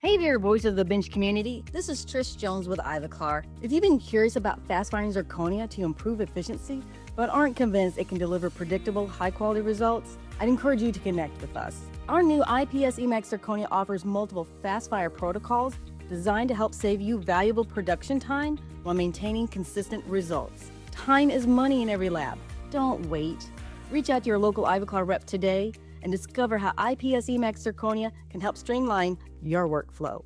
Hey there, Voice of the Bench community. This is Trish Jones with Ivoclar. If you've been curious about fast-firing zirconia to improve efficiency, but aren't convinced it can deliver predictable, high-quality results, I'd encourage you to connect with us. Our new IPS Emax Zirconia offers multiple fast-fire protocols designed to help save you valuable production time while maintaining consistent results. Time is money in every lab. Don't wait. Reach out to your local Ivoclar rep today and discover how IPS Emax Zirconia can help streamline your workflow.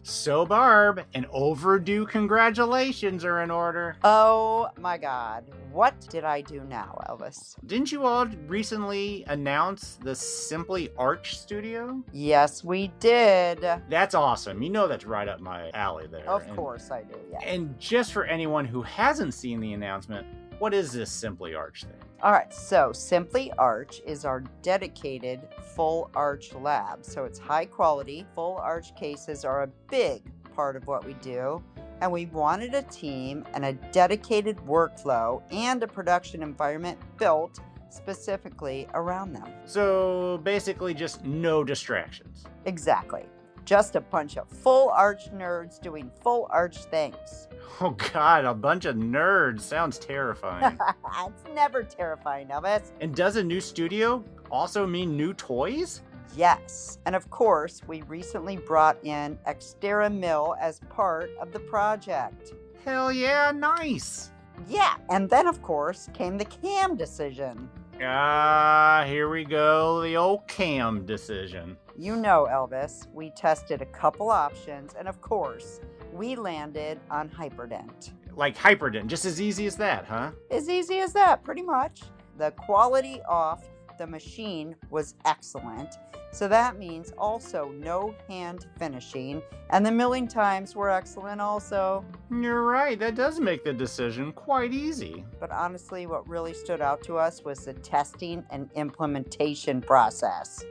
So, Barb, an overdue congratulations are in order. Oh my God. What did I do now, Elvis? Didn't you all recently announce the SimplyARCH Studio? Yes, we did. That's awesome. You know that's right up my alley there. Of course I do, yeah. And just for anyone who hasn't seen the announcement, what is this SimplyARCH thing? All right, so SimplyARCH is our dedicated full arch lab. So it's high quality. Full arch cases are a big part of what we do. And we wanted a team and a dedicated workflow and a production environment built specifically around them. So basically just no distractions. Exactly. Just a bunch of full arch nerds doing full arch things. Oh God, a bunch of nerds. Sounds terrifying. It's never terrifying, Elvis. And does a new studio also mean new toys? Yes. And of course, we recently brought in XTCERA Mill as part of the project. Hell yeah, nice. Yeah. And then, of course, came the CAM decision. Here we go, the old CAM decision. You know, Elvis, we tested a couple options, and of course, we landed on hyperDENT. Like hyperDENT, just as easy as that, huh? As easy as that, pretty much. The quality off the machine was excellent. So that means also no hand finishing, and the milling times were excellent also. You're right, that does make the decision quite easy. But honestly, what really stood out to us was the testing and implementation process.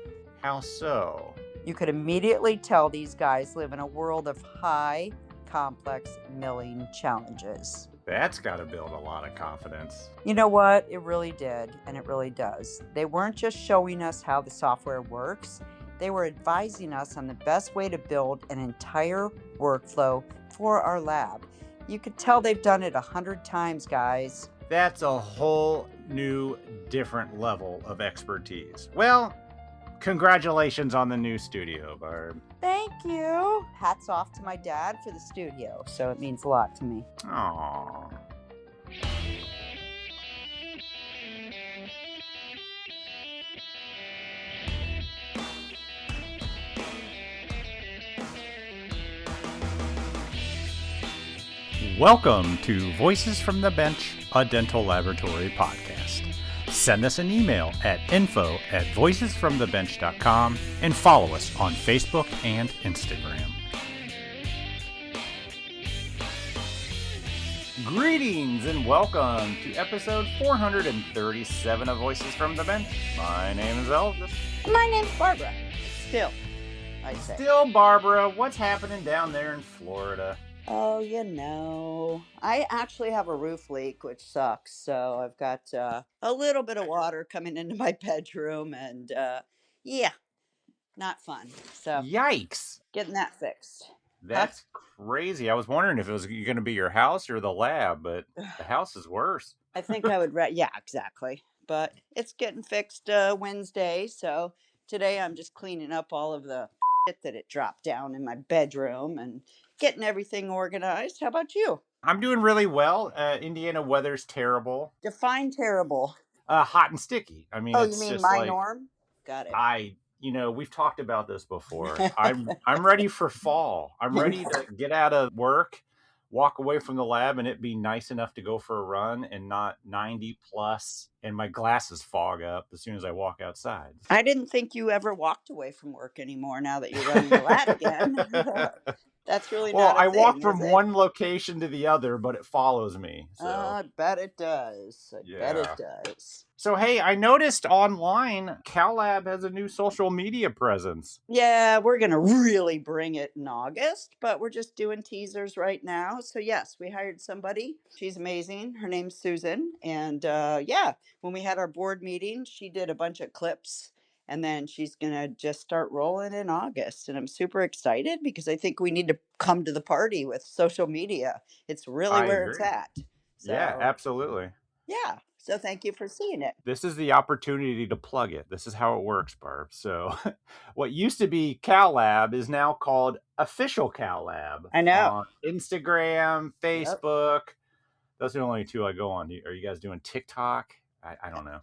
How so? You could immediately tell these guys live in a world of high, complex milling challenges. That's got to build a lot of confidence. You know what? It really did, and it really does. They weren't just showing us how the software works. They were advising us on the best way to build an entire workflow for our lab. You could tell they've done it 100 times, guys. That's a whole new, different level of expertise. Well, congratulations on the new studio, Barb. Thank you. Hats off to my dad for the studio, so it means a lot to me. Aww. Welcome to Voices from the Bench, a dental laboratory podcast. Send us an email at info@voicesfromthebench.com and follow us on Facebook and Instagram. Greetings and welcome to episode 437 of Voices from the Bench. My name is Elvis. My name's Barbara. Still, I say. Still, Barbara, what's happening down there in Florida? Oh, you know, I actually have a roof leak, which sucks. So I've got a little bit of water coming into my bedroom, and yeah, not fun. So Yikes. getting that fixed. That's crazy. I was wondering if it was going to be your house or the lab, but the house is worse. I think I would, yeah, exactly. But it's getting fixed Wednesday. So today I'm just cleaning up all of the shit that it dropped down in my bedroom and getting everything organized. How about you? I'm doing really well. Indiana weather's terrible. Define terrible. Hot and sticky. I mean, Oh, it's you mean just my like, norm? Got it. we've talked about this before. I'm ready for fall. I'm ready to get out of work, walk away from the lab, and it be nice enough to go for a run and not 90 plus, and my glasses fog up as soon as I walk outside. I didn't think you ever walked away from work anymore now that you're running the lab again. That's really not a I thing, walk from is it? one location to the other, but it follows me. So. I bet it does. I bet it does. So, hey, I noticed online CalLab has a new social media presence. Yeah, we're going to really bring it in August, but we're just doing teasers right now. So, yes, we hired somebody. She's amazing. Her name's Susan. And yeah, when we had our board meeting, she did a bunch of clips And then she's going to just start rolling in August. And I'm super excited because I think we need to come to the party with social media. It's really I where it's agree. at. Yeah, So, absolutely. yeah. So thank you for seeing it. This is the opportunity to plug it. This is how it works, Barb. So, what used to be Cal Lab is now called Official Cal Lab I know. on Instagram, Yep. Facebook. Those are the only two I go on. Are you guys doing TikTok? I don't know.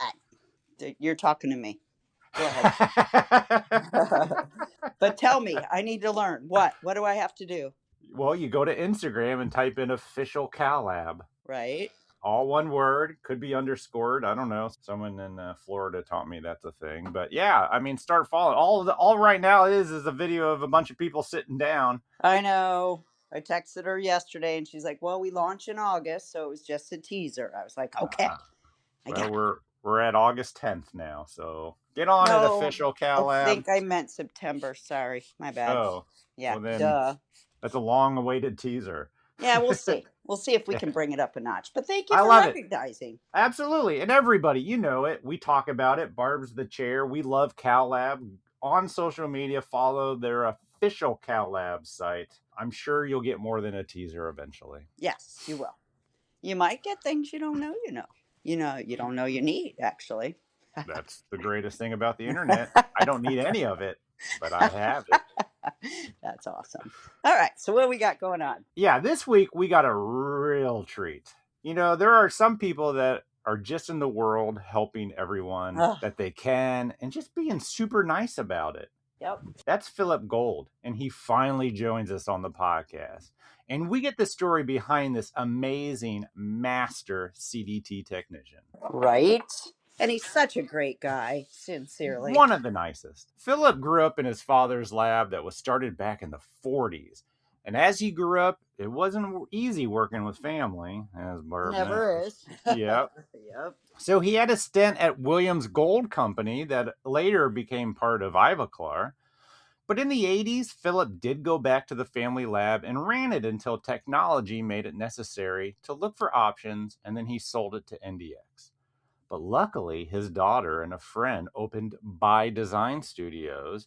You're talking to me. Go ahead. But tell me, I need to learn. What do I have to do? Well, you go to Instagram and type in Official Cal Lab. Right. All one word, could be underscored. I don't know. Someone in Florida taught me that's a thing. But yeah, I mean, start following. All right now is a video of a bunch of people sitting down. I know. I texted her yesterday, and she's like, "Well, we launch in August, so it was just a teaser." I was like, "Okay." Well, we're at August 10th now, so get on it, Official Cal Lab. I think I meant September. Sorry, my bad. Oh, yeah. Well, then, duh. That's a long-awaited teaser. Yeah, we'll see. We'll see if we can bring it up a notch. But thank you I for love recognizing. Absolutely. And everybody, you know it. We talk about it. Barb's the chair. We love Cal Lab. On social media, follow their official Cal Lab site. I'm sure you'll get more than a teaser eventually. Yes, you will. You might get things you don't know you know. You don't know you need, actually. That's the greatest thing about the internet. I don't need any of it, but I have it. That's awesome. All right. So what do we got going on? Yeah, this week we got a real treat. There are some people that are just in the world helping everyone that they can and just being super nice about it. Yep. That's Phillip Gold, and he finally joins us on the podcast. And we get the story behind this amazing master CDT technician. Right. And he's such a great guy, sincerely. One of the nicest. Phillip grew up in his father's lab that was started back in the 40s. And as he grew up, it wasn't easy working with family, as Barb Never knows. is. Yep. Yep. So he had a stint at Williams Gold Company that later became part of Ivoclar. But in the 80s, Phillip did go back to the family lab and ran it until technology made it necessary to look for options, and then he sold it to NDX. But luckily, his daughter and a friend opened By Design Studios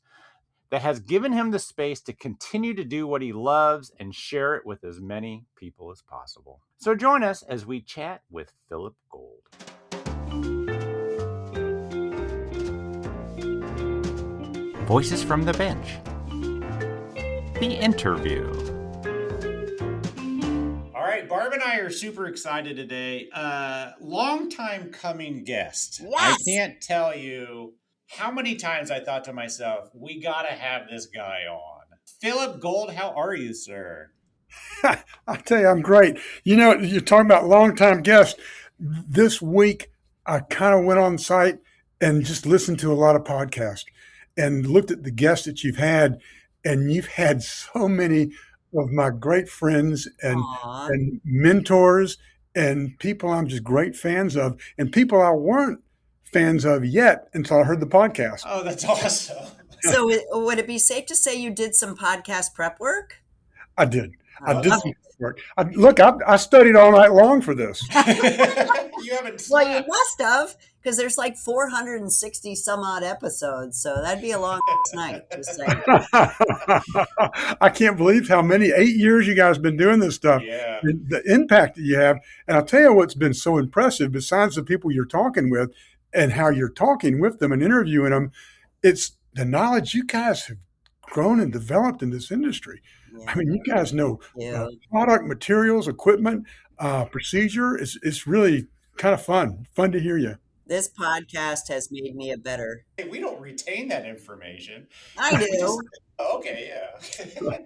that has given him the space to continue to do what he loves and share it with as many people as possible. So join us as we chat with Phillip Gold. Voices from the Bench. The interview. All right, Barb and I are super excited today. Long time coming guest. Yes. I can't tell you how many times I thought to myself, we got to have this guy on. Phillip Gold, how are you, sir? I tell you, I'm great. You're talking about long-time guests. This week, I kind of went on site and just listened to a lot of podcasts and looked at the guests that you've had, and you've had so many of my great friends and mentors and people I'm just great fans of, and people I weren't fans of yet until I heard the podcast. Oh, that's awesome. So would it be safe to say you did some podcast prep work? I did. I did some work. I studied all night long for this. You haven't slept. Well, you must have, because there's like 460 some odd episodes, so that'd be a long night. Just saying. I can't believe how many 8 years you guys have been doing this stuff. Yeah. The impact that you have. And I'll tell you what's been so impressive, besides the people you're talking with and how you're talking with them and interviewing them, it's the knowledge you guys have grown and developed in this industry. Yeah. I mean, you guys know product, materials, equipment, procedure. It's really kind of fun to hear you. This podcast has made me a better. Hey, we don't retain that information. I do. Okay, yeah.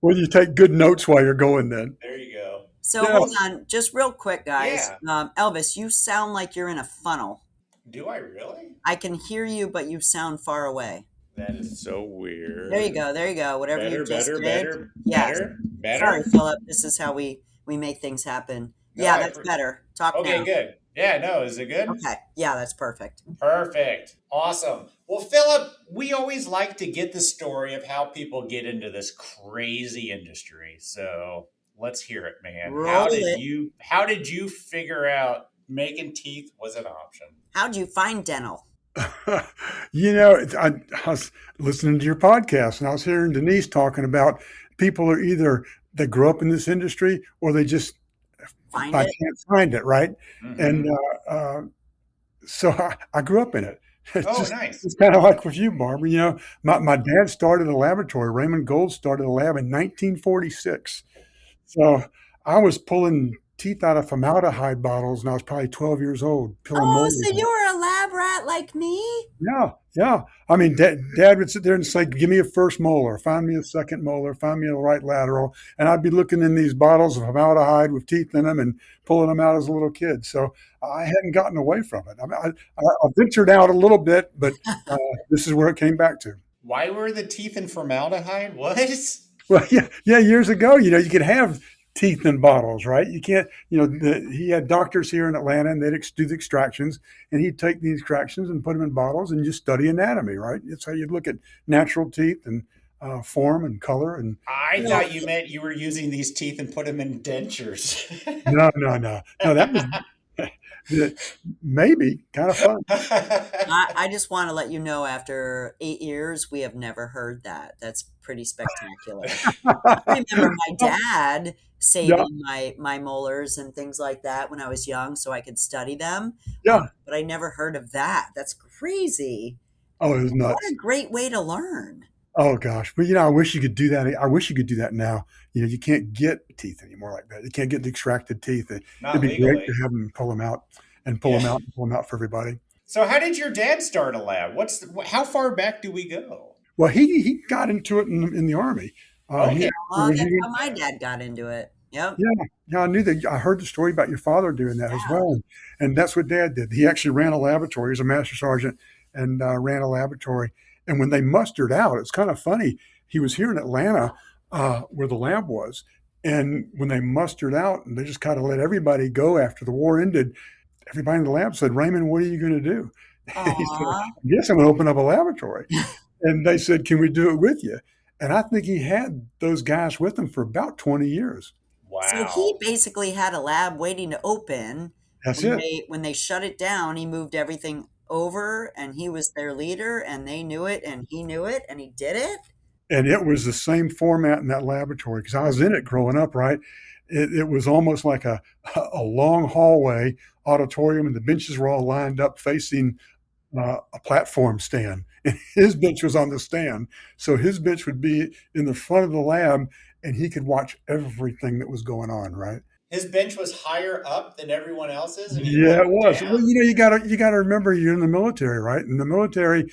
Well, you take good notes while you're going then. There you go. So hold on, just real quick, guys. Yeah. Elvis, you sound like you're in a funnel. Do I really? I can hear you, but you sound far away. That is so weird. There you go. Whatever you just did. Better. Sorry, Phillip. This is how we make things happen. No, yeah, that's better. Talk now. Okay, good. Yeah, no, is it good? Okay. Yeah, that's perfect. Perfect. Awesome. Well, Phillip, we always like to get the story of how people get into this crazy industry. So let's hear it, man. How did you figure out making teeth was an option? How'd you find dental? I was listening to your podcast and I was hearing Denise talking about people are either they grew up in this industry or they just Find I it. can't find it, right? And Mm-hmm. so I grew up in it. Oh, nice. It's kind of like with you, Barbara. My dad started a laboratory. Raymond Gold started a lab in 1946. So I was pulling teeth out of formaldehyde bottles, and I was probably 12 years old, pulling Oh, molars so out. you were a lab rat like me? Yeah, yeah. I mean, Dad would sit there and say, "Give me a first molar, find me a second molar, find me a right lateral," and I'd be looking in these bottles of formaldehyde with teeth in them and pulling them out as a little kid. So I hadn't gotten away from it. I mean, I ventured out a little bit, but this is where it came back to. Why were the teeth in formaldehyde? What? Well, yeah. Years ago, you could have teeth in bottles, right? You can't. He had doctors here in Atlanta, and they'd do the extractions, and he'd take the extractions and put them in bottles, and just study anatomy, right? It's how you'd look at natural teeth and form and color. And I Well, thought you meant you were using these teeth and put them in dentures. no. That was maybe kind of fun. I just want to let you know after 8 years, we have never heard that. That's pretty spectacular. I remember my dad Yeah, saving my molars and things like that when I was young so I could study them. yeah. But I never heard of that. That's crazy. Oh, it was What nuts. a great way to learn. Oh gosh, but I wish you could do that. I wish you could do that now. You can't get teeth anymore like that. You can't get the extracted teeth. It'd Not be great to legally. have them pull them out and pull Yeah. them out and pull them out for everybody. So how did your dad start a lab? How far back do we go? Well, he got into it in the army. He Okay. Well, when that's he how my dad got into it. Yep. yeah, I knew that. I heard the story about your father doing that as well, and that's what Dad did. He actually ran a laboratory. He was a master sergeant and ran a laboratory. And when they mustered out, it's kind of funny. He was here in Atlanta, where the lab was, and when they mustered out, and they just kind of let everybody go after the war ended. Everybody in the lab said, "Raymond, what are you going to do?" He said, Aw. "I guess I'm going to open up a laboratory." And they said, "Can we do it with you?" And I think he had those guys with him for about 20 years. So he Wow. basically had a lab waiting to open. That's When it. they shut it down, he moved everything over and he was their leader and they knew it and he knew it and he did it. And it was the same format in that laboratory because I was in it growing up, right? It was almost like a long hallway auditorium, and the benches were all lined up facing a platform stand. And his bench was on the stand. So his bench would be in the front of the lab, and he could watch everything that was going on, right? His bench was higher up than everyone else's and he Yeah, it looked was. Well, down? you gotta remember you're in the military, right? In the military,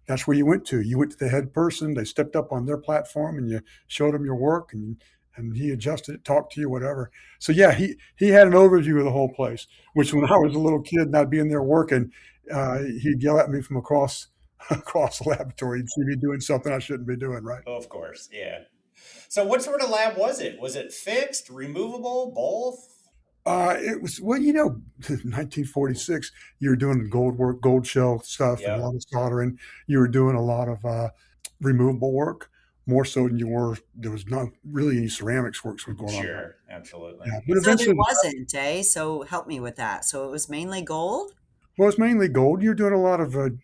that's where you went to. You went to the head person. They stepped up on their platform, and you showed them your work, and he adjusted it, talked to you, whatever. So yeah, he had an overview of the whole place. Which when I was a little kid and I'd be in there working, he'd yell at me from across across the laboratory. He'd see me doing something I shouldn't be doing, right? Of course, yeah. So what sort of lab was it? Was it fixed, removable, both? It was, well, 1946. You were doing gold work, gold shell stuff, and a Yep. lot of soldering. You were doing a lot of removable work, more so than you were. There was not really any ceramics works was going on. Sure, absolutely. Yeah, but So there eventually, wasn't, eh? So help me with that. So it was mainly gold? well, it's mainly gold. You're doing a lot of wood.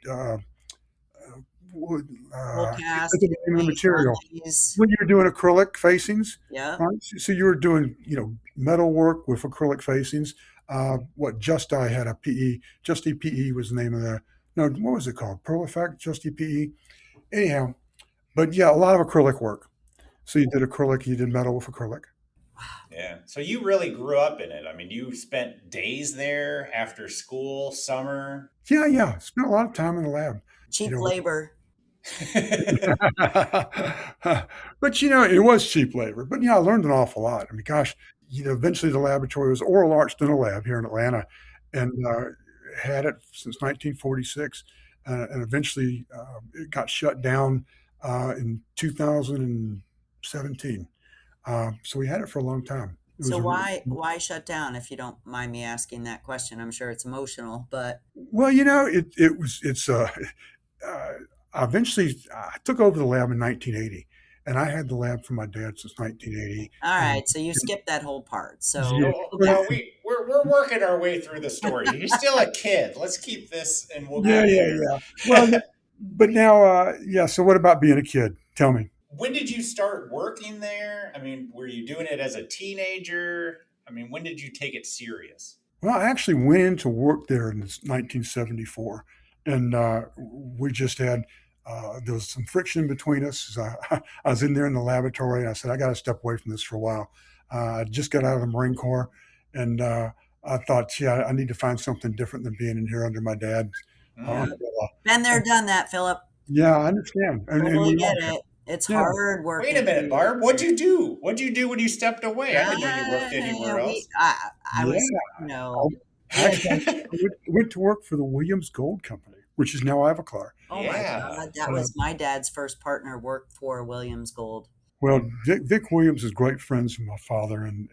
Full I can't cast, think of the name of the material. inlays. When you were doing acrylic facings, Yeah. right? So you were doing, metal work with acrylic facings. What Justi had a PE. Justy PE was the name of the. No, what was it called? Pearl Effect, Justy PE. Anyhow, but yeah, a lot of acrylic work. So you did acrylic, you did metal with acrylic. Yeah. So you really grew up in it. I mean, you spent days there after school, summer. Yeah. Spent a lot of time in the lab. Cheap You know, labor. but it was cheap labor. But I learned an awful lot. I mean, gosh, eventually the laboratory was Oral Arts Dental Lab here in Atlanta, and had it since 1946, and eventually it got shut down in 2017. So we had it for a long time. It was So a, why shut down if you don't mind me asking that question? I'm sure it's emotional, but well, eventually I took over the lab in 1980, and I had the lab for my dad since 1980. all right, so you skipped that whole part. So Yeah. Now we're working our way through the story. You're still a kid. Let's keep this, and we'll Yeah, get yeah, there. yeah. Well, but now, yeah. So what about being a kid? Tell me. When did you start working there? I mean, were you doing it as a teenager? I mean, when did you take it serious? Well, I actually went into work there in 1974, and we just had there was some friction between us. I was in there in the laboratory, and I said, I got to step away from this for a while. I just got out of the Marine Corps, and I thought, yeah, I need to find something different than being in here under my dad's umbrella. Been there, done that, Phillip. Yeah, I understand. Totally we get all- it. It's Yeah. hard work. Wait a minute, Barb. What'd you do? What'd you do when you stepped away? I didn't know you worked anywhere else. I was, Actually, I went to work for the Williams Gold Company, which is now Ivoclar. oh Yeah. my God, that was my dad's first partner, worked for Williams Gold. Well, Vic Williams is great friends with my father, and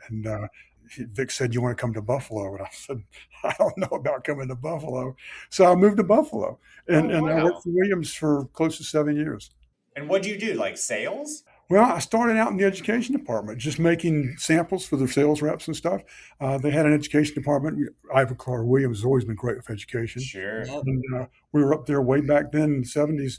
Vic said, "You want to come to Buffalo?" And I said, "I don't know about coming to Buffalo." So I moved to Buffalo, and Oh, I wow. worked for Williams for close to 7 years. And what'd you do? Like sales? Well, I started out in the education department, just making samples for their sales reps and stuff. They had an education department. Ivoclar Williams has always been great with education. Sure. Yep. And we were up there way back then in the 70s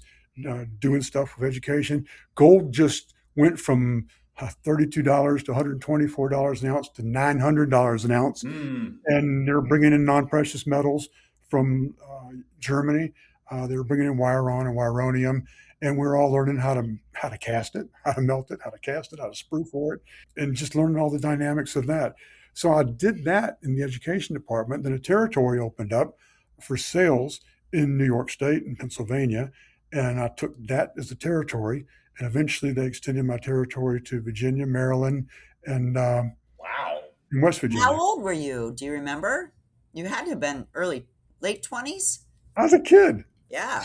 doing stuff with education. Gold just went from $32 to $124 an ounce to $900 an ounce. Mm. And they're bringing in non-precious metals from Germany. They were bringing in wiron and wironium. And we're all learning how to cast it, how to melt it, how to cast it, how to sprue for it, and just learning all the dynamics of that. So I did that in the education department. Then a territory opened up for sales in New York State and Pennsylvania, and I took that as a territory. And eventually they extended my territory to Virginia, Maryland, and Wow. West Virginia. How old were you? Do you remember? You had to have been late 20s? I was a kid. Yeah.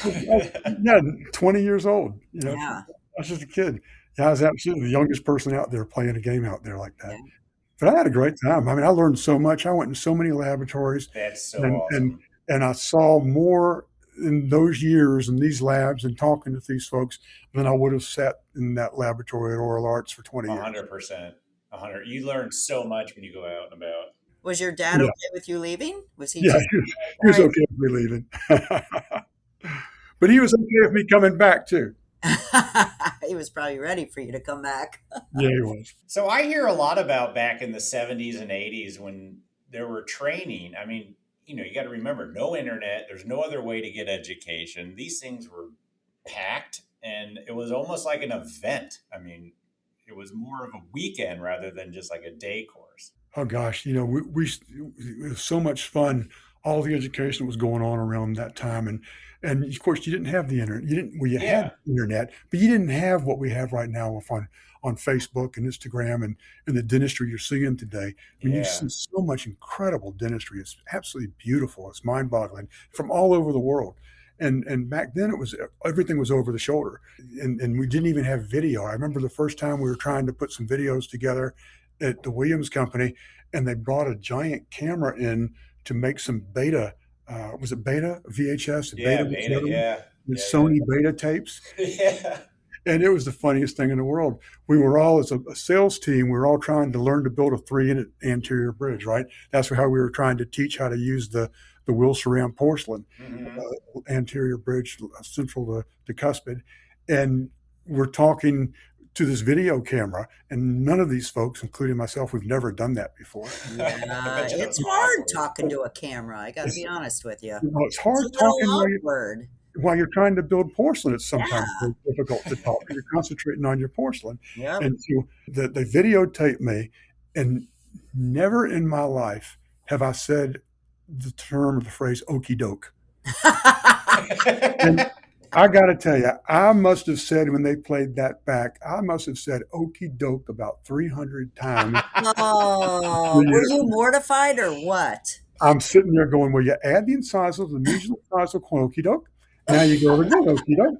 Yeah, 20 years old. Yeah. I was just a kid. Yeah, I was absolutely the youngest person out there playing a game out there like that. Yeah. But I had a great time. I mean, I learned so much. I went in so many laboratories. That's so and, awesome. and I saw more in those years in these labs and talking to these folks than I would have sat in that laboratory at Oral Arts for 20 years. 100%. 100. You learn so much when you go out and about. Was your dad okay with you leaving? Was he? Yeah, just, he was okay with me leaving. But he was okay with me coming back too. He was probably ready for you to come back. Yeah, he was. So I hear a lot about back in the 70s and 80s when there were training. I mean, you got to remember, no internet. There's no other way to get education. These things were packed, and it was almost like an event. I mean, it was more of a weekend rather than just like a day course. Oh gosh, it was so much fun. All the education that was going on around that time, and of course you didn't have the internet. You had internet, but you didn't have what we have right now on Facebook and Instagram and the dentistry you're seeing today. I mean, you see so much incredible dentistry. It's absolutely beautiful. It's mind-boggling from all over the world. And back then everything was over the shoulder, and we didn't even have video. I remember the first time we were trying to put some videos together at the Williams Company, and they brought a giant camera in to make some beta. Was it beta VHS? Beta. Sony beta tapes. Yeah. And it was the funniest thing in the world. We were all, as a sales team, we were all trying to learn to build a 3-unit anterior bridge, right? That's how we were trying to teach how to use the wheel ceramic porcelain anterior bridge, central to cuspid. And we're talking to this video camera, and none of these folks, including myself, we've never done that before. Yeah, it's hard talking to a camera. I got to be honest with you. It's hard It's a little talking awkward. while you're trying to build porcelain. It's sometimes very difficult to talk. You're concentrating on your porcelain. Yep. And so they videotaped me, and never in my life have I said the term or the phrase "okey doke." And I got to tell you, I must have said when they played that back, I must have said "okey doke" about 300 times. Oh, were you mortified or what? I'm sitting there going, "Well, you add the incisals, the mesial incisal, okey doke. Now you go again, okey doke."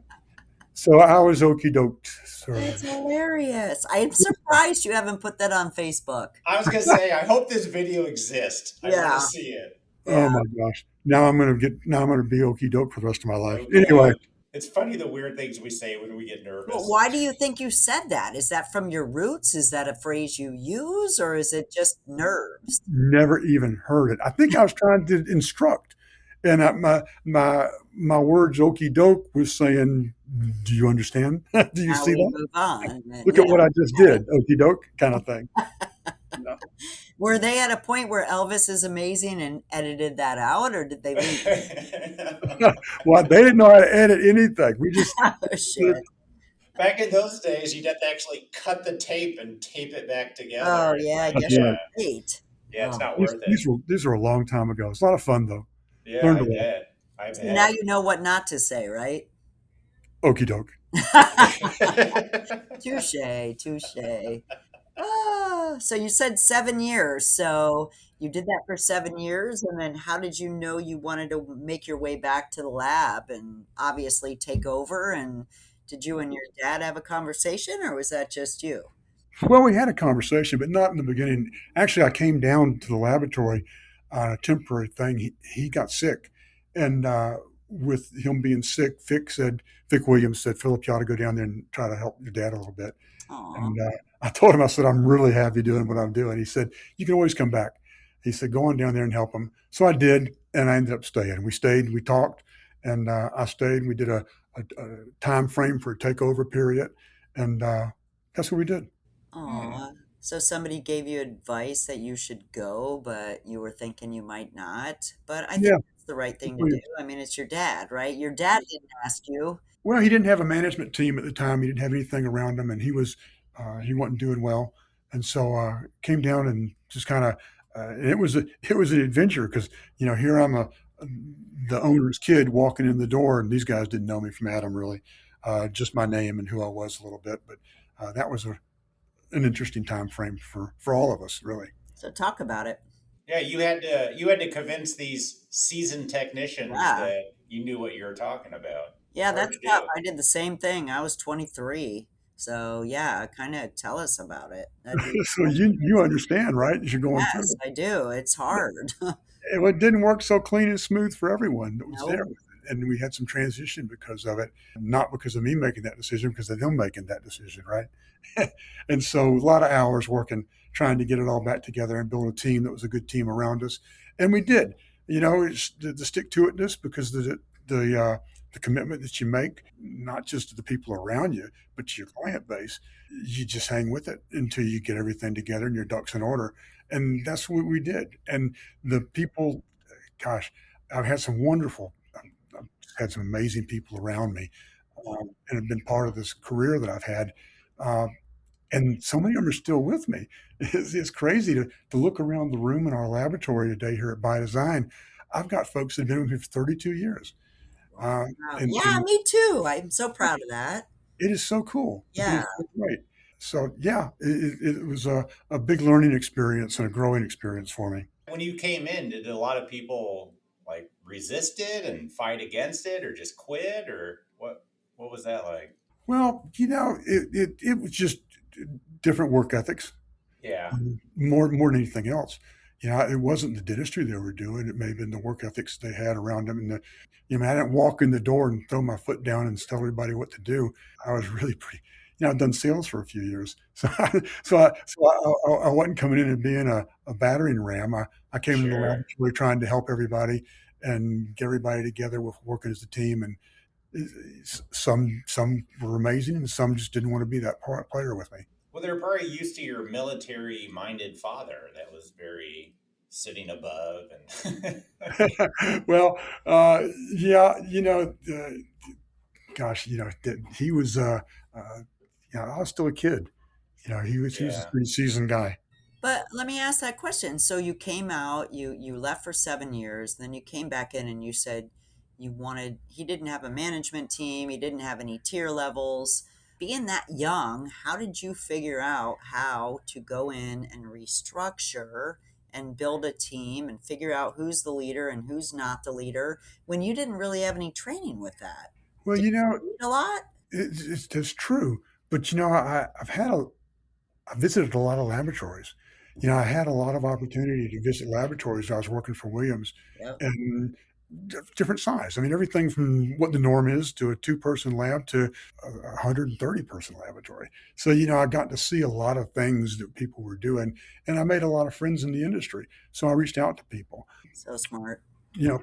So I was okey doked, sir. That's hilarious. I'm surprised you haven't put that on Facebook. I was going to say, I hope this video exists. I want to see it. Oh my gosh! Now I'm going to be okey doke for the rest of my life. Okay. Anyway, It's funny the weird things we say when we get Well, nervous. why do you think you said that? Is that from your roots? Is that a phrase you use, or is it just nerves? Never even heard it. I think I was trying to instruct, and my words "okey doke" was saying, "Do you understand? Do you Now see we that? move on. And then, Look yeah. at what I just did, okey doke," kind of thing. Yeah. Were they at a point where Elvis is amazing and edited that out, or did they leave it? Well, they didn't know how to edit anything. We just Oh, shit. Back in those days, you'd have to actually cut the tape and tape it back together. Oh, It's yeah, I like, guess yeah. you're right. yeah, it's Oh. not worth it. These were a long time ago. It's a lot of fun though. Yeah, Learned I a lot. bet. I So now bet. you know what not to say, right? Okey doke. Touche, touche. So you said 7 years. So you did that for 7 years, and then how did you know you wanted to make your way back to the lab and obviously take over? And did you and your dad have a conversation, or was that just you? Well, we had a conversation, but not in the beginning. Actually, I came down to the laboratory on a temporary thing. He got sick, and with him being sick, Vic Williams said, "Phillip, you ought to go down there and try to help your dad a little bit." Aw. And I told him, I said, "I'm really happy doing what I'm doing." He said, "You can always come back." He said, "Go on down there and help him." So I did, and I ended up staying. We stayed, we talked, and I stayed. We did a time frame for a takeover period, and that's what we did. Aw. So somebody gave you advice that you should go, but you were thinking you might not. But I think Yeah. that's the right thing to do. I mean, it's your dad, right? Your dad didn't ask you. Well, he didn't have a management team at the time. He didn't have anything around him, and he wasn't doing well. And so came down and just kind of and it was an adventure because here I'm the owner's kid walking in the door, and these guys didn't know me from Adam really, just my name and who I was a little bit. But that was an interesting time frame for all of us, really. So talk about it. Yeah, you had to convince these seasoned technicians Yeah. that you knew what you were talking about. Yeah, Hard that's to do. tough. I did the same thing. I was 23. So yeah, kind of tell us about it. That'd be So you understand, right? As you're going through Yes, it. I do. It's hard. It didn't work so clean and smooth for everyone that was there Nope. with it. And we had some transition because of it, not because of me making that decision, because of them making that decision, right? And so a lot of hours working, trying to get it all back together and build a team that was a good team around us. And we did. It's the stick to itness because the commitment that you make, not just to the people around you, but to your client base, you just hang with it until you get everything together and your ducks in order. And that's what we did. And the people, gosh, I've had some I've had some amazing people around me, and have been part of this career that I've had. Uh, and so many of them are still with me. It's crazy to look around the room in our laboratory today here at By Design. I've got folks that have been with me for 32 years. Wow. And Yeah, me too. I'm so proud of that. it is so cool. It Yeah. is so great. So yeah, it was a big learning experience and a growing experience for me. When you came in, did a lot of people like resist it and fight against it, or just quit, or what? What was that like? Well, it was just different work ethics. Yeah. More than anything else. It wasn't the dentistry they were doing. It may have been the work ethics they had around them. And I didn't walk in the door and throw my foot down and tell everybody what to do. I was really pretty. I've done sales for a few years, so I wasn't coming in and being a battering ram. I came in the Sure. laboratory trying to help everybody and get everybody together with working as a team. And some were amazing, and some just didn't want to be that player with me. Well, they're probably used to your military-minded father that was very sitting above and Well, yeah, gosh, he was, I was still a kid. He was a yeah. pretty seasoned guy. But let me ask that question. So you came out, you left for 7 years, then you came back in and you said he didn't have a management team, he didn't have any tier levels. Being that young, how did you figure out how to go in and restructure and build a team and figure out who's the leader and who's not the leader when you didn't really have any training with that? Well, Did you read a lot? it's true, but I visited a lot of laboratories. I had a lot of opportunity to visit laboratories. I was working for Williams, Yep. and different size. I mean, everything from what the norm is to a 2-person lab to a 130-person laboratory. So, I got to see a lot of things that people were doing, and I made a lot of friends in the industry. So I reached out to people. So smart.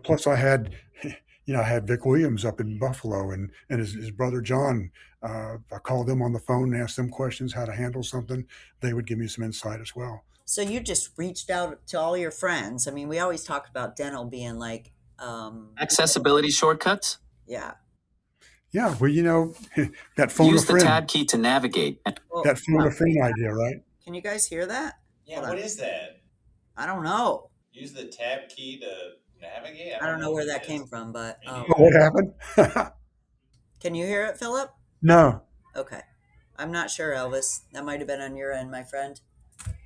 Plus I had, I had Vic Williams up in Buffalo and his brother John. I called them on the phone and asked them questions, how to handle something. They would give me some insight as well. So you just reached out to all your friends. I mean, we always talk about dental being like accessibility shortcuts. Yeah. Yeah, well, that phone Use a friend. the tab key to navigate. That phone a friend idea, right? Can you guys hear that? Yeah, what is that? I don't know. Use the tab key to navigate? I don't know where that came from, but what happened? Can you hear it, Phillip? No. Okay. I'm not sure, Elvis. That might have been on your end, my friend.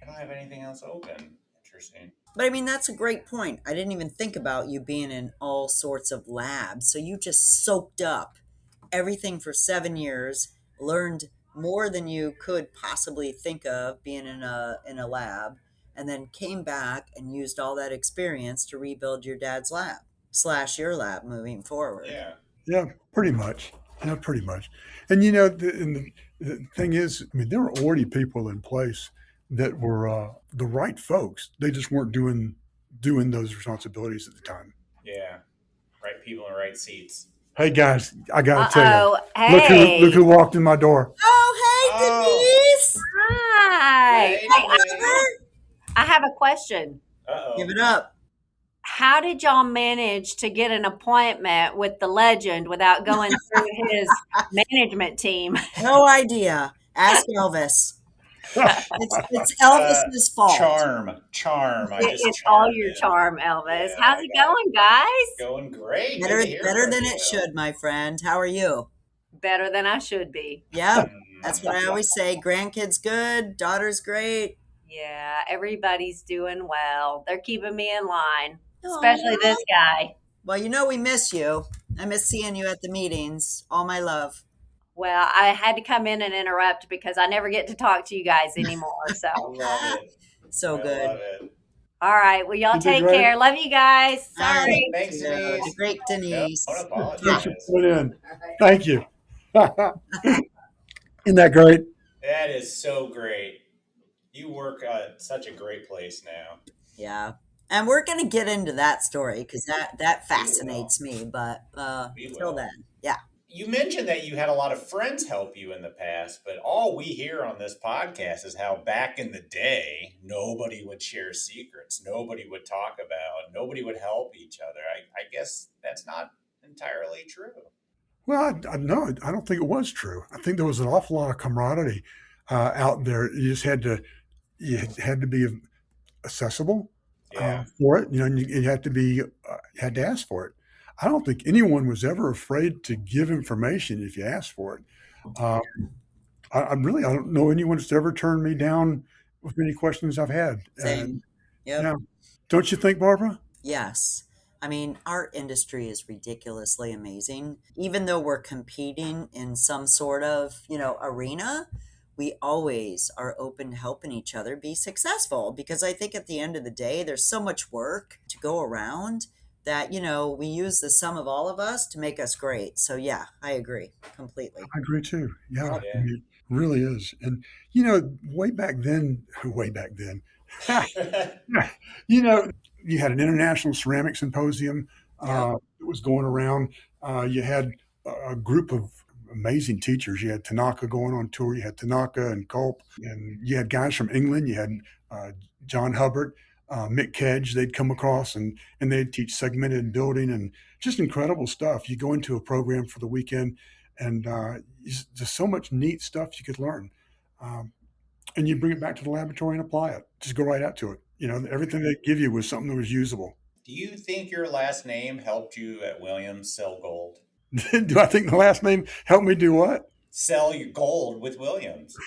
I don't have anything else open. Interesting. But I mean, that's a great point. I didn't even think about you being in all sorts of labs. So you just soaked up everything for 7 years, learned more than you could possibly think of being in a lab, and then came back and used all that experience to rebuild your dad's lab / your lab moving forward. Yeah, pretty much. Yeah, pretty much. And the thing is, I mean, there were already people in place that were the right folks. They just weren't doing those responsibilities at the time. Yeah, right people in the right seats. Hey guys, I gotta tell you, hey. look who walked in my door. Oh, hey, Denise. Hi. Hey, I have a question. Uh-oh. Give it up. How did y'all manage to get an appointment with the legend without going through his management team? No idea. Ask Elvis. It's Elvis's fault. Charm. It's all your charm, Elvis. Yeah, how's it going, guys? Going great. Better than it should, my friend. How are you? Better than I should be. Yep. That's what I always say. Grandkids good, daughter's great. Yeah, everybody's doing well. They're keeping me in line, especially this guy. Well, we miss you. I miss seeing you at the meetings. All my love. Well, I had to come in and interrupt because I never get to talk to you guys anymore. So, Love it. So good. Love it. all right. Well, y'all take care. Love you guys. Sorry. Thanks, Denise. The great Denise. No, don't apologize. Thanks for putting in. Thank you. Isn't that great? That is so great. You work at such a great place now. Yeah. And we're going to get into that story because that fascinates me. But until then, yeah. You mentioned that you had a lot of friends help you in the past, but all we hear on this podcast is how back in the day, nobody would share secrets. Nobody would talk about, nobody would help each other. I guess that's not entirely true. Well, no, I don't think it was true. I think there was an awful lot of camaraderie out there. You had to be accessible for it. And you had to ask for it. I don't think anyone was ever afraid to give information if you asked for it. I don't know anyone that's ever turned me down with any questions I've had. Same. Yep. Yeah. Don't you think, Barbara? Yes. I mean, our industry is ridiculously amazing. Even though we're competing in some sort of, arena, we always are open to helping each other be successful. Because I think at the end of the day, there's so much work to go around that, we use the sum of all of us to make us great. So, yeah, I agree completely. I agree too. Yeah. I mean, it really is. And, way back then, you had an international ceramic symposium that was going around. You had a group of amazing teachers. You had Tanaka going on tour. You had Tanaka and Culp, and you had guys from England. You had John Hubbard, Mick Kedge. They'd come across and they'd teach segmented building and just incredible stuff. You go into a program for the weekend, and just so much neat stuff you could learn. And you bring it back to the laboratory and apply it. Just go right out to it. Everything they give you was something that was usable. Do you think your last name helped you at Williams sell gold? Do I think the last name helped me do what? Sell your gold with Williams.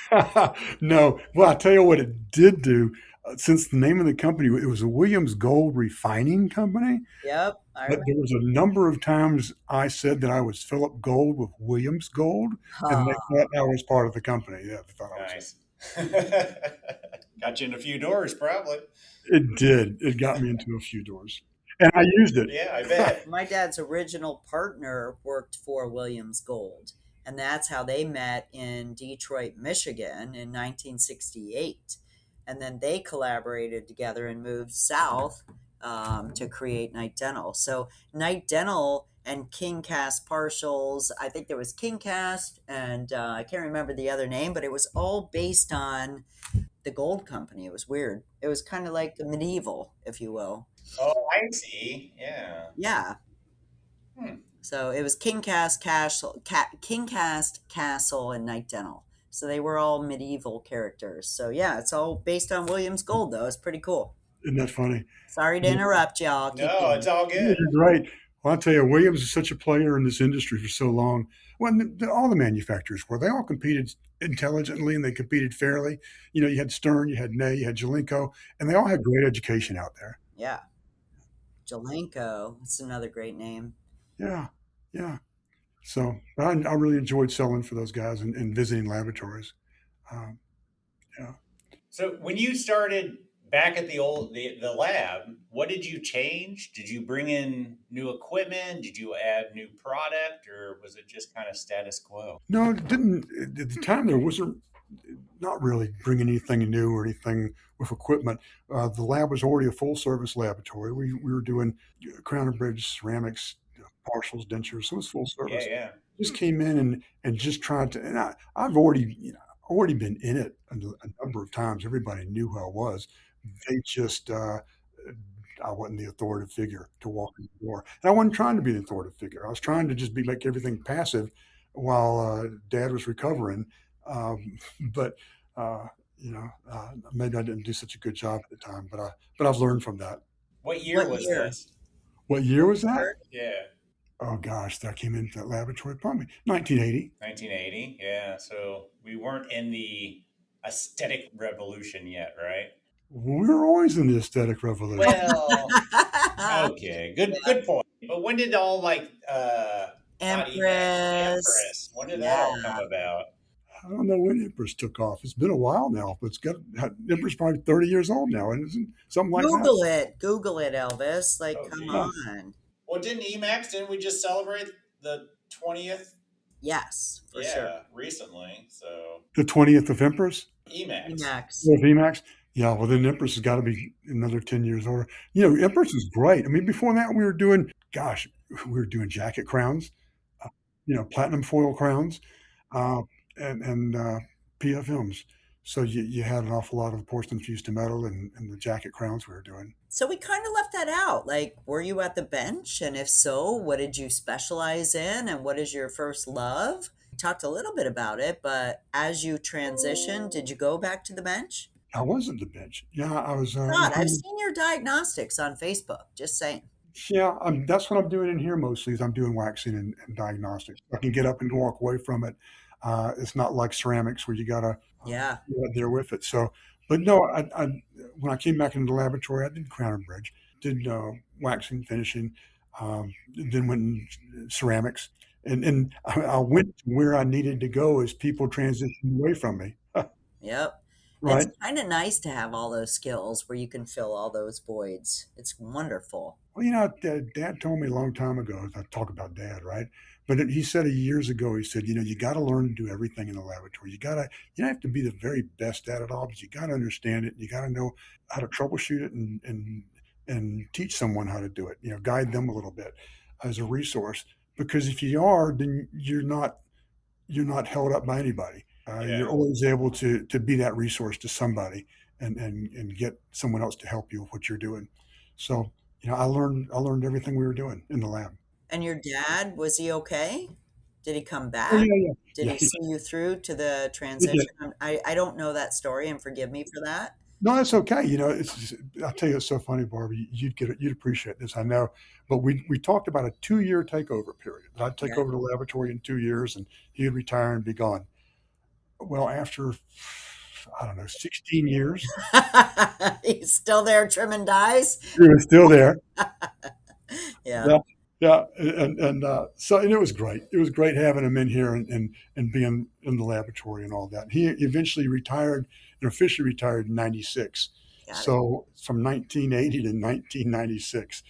No. Well, I tell you what it did do. Since the name of the company, it was a Williams Gold Refining Company. Yep. But there was a number of times I said that I was Phillip Gold with Williams Gold, and they thought I was part of the company. Yeah, they thought I was. Got you in a few doors, probably. It did. It got me into a few doors. And I used it. Yeah, I bet. My dad's original partner worked for Williams Gold, and that's how they met in Detroit, Michigan in 1968. And then they collaborated together and moved south to create Night Dental. So Night Dental and King Cast Partials, I think there was King Cast, and I can't remember the other name, but it was all based on the gold company. It was weird. It was kind of like the medieval, if you will. Oh, I see. Yeah. Yeah. So it was King Cast Castle, and Night Dental. So they were all medieval characters. So yeah, it's all based on Williams Gold, though. It's pretty cool. Isn't that funny? Sorry to interrupt y'all. Keep No, going. it's all good. You're right. Well, I'll tell you, Williams is such a player in this industry for so long. Well, all the manufacturers were. They all competed intelligently and they competed fairly. You know, you had Stern, you had Ney, you had Jelinko, and they all had great education out there. Yeah. Jelinko. That's another great name. Yeah, yeah. So I really enjoyed selling for those guys and visiting laboratories. Yeah. So when you started back at the lab, what did you change? Did you bring in new equipment? Did you add new product, or was it just kind of status quo? No, it didn't. At the time, there wasn't not really bringing anything new or anything with equipment. The lab was already a full service laboratory. We were doing crown and bridge, ceramics, partials, dentures. So it was full service. Yeah. Just came in and just tried to. And I've already been in it a number of times. Everybody knew who I was. They just I wasn't the authoritative figure to walk in the door, and I wasn't trying to be the authoritative figure. I was trying to just be like everything passive while Dad was recovering. But maybe I didn't do such a good job at the time. But I've learned from that. What year was this? What year was that? Yeah. Oh gosh, that came into that laboratory probably 1980. 1980. Yeah. So we weren't in the aesthetic revolution yet, right? We were always in the aesthetic revolution. Well, okay, good point. But when did all Empress? When did that all come about? I don't know when Empress took off. It's been a while now, but Empress probably 30 years old now, and something like that. Google it, Elvis. Come on. Well, didn't we just celebrate the 20th? Yes, for sure. Recently. So the 20th of Empress? Emax. With Emax? Yeah, well, then Empress has got to be another 10 years older. You know, Empress is great. I mean, before that, we were doing jacket crowns, platinum foil crowns, and PFMs. So you had an awful lot of porcelain fused to metal and the jacket crowns we were doing. So we kind of left that out. Were you at the bench? And if so, what did you specialize in? And what is your first love? We talked a little bit about it, but as you transitioned, did you go back to the bench? I was at the bench. Yeah, I was. I've seen your diagnostics on Facebook. Just saying. Yeah, that's what I'm doing in here mostly. Is I'm doing waxing and diagnostics. I can get up and walk away from it. It's not like ceramics where you gotta be there with it. So, but no, I when I came back into the laboratory, I did crown and bridge, did waxing, finishing, then went in ceramics, and I went to where I needed to go as people transitioned away from me. Yep. Right. It's kind of nice to have all those skills where you can fill all those voids. It's wonderful. Well, Dad told me a long time ago, I talk about Dad, right? But he said years ago, he said, you got to learn to do everything in the laboratory. You don't have to be the very best at it all, but you got to understand it. You got to know how to troubleshoot it and teach someone how to do it, guide them a little bit as a resource. Because if you are, then you're not held up by anybody. You're always able to be that resource to somebody and get someone else to help you with what you're doing. So, I learned everything we were doing in the lab. And your dad, was he okay? Did he come back? Oh, yeah. Did he see you through to the transition? I don't know that story, and forgive me for that. No, that's okay. I'll tell you, it's so funny, Barbie. You'd appreciate this, I know. But we talked about a 2-year takeover period. I'd take over the laboratory in 2 years, and he'd retire and be gone. Well, after, 16 years. He's still there trimming dies? He was still there. Yeah. Yeah. And it was great. It was great having him in here and being in the laboratory and all that. He eventually retired and officially retired in 96. So from 1980 to 1996,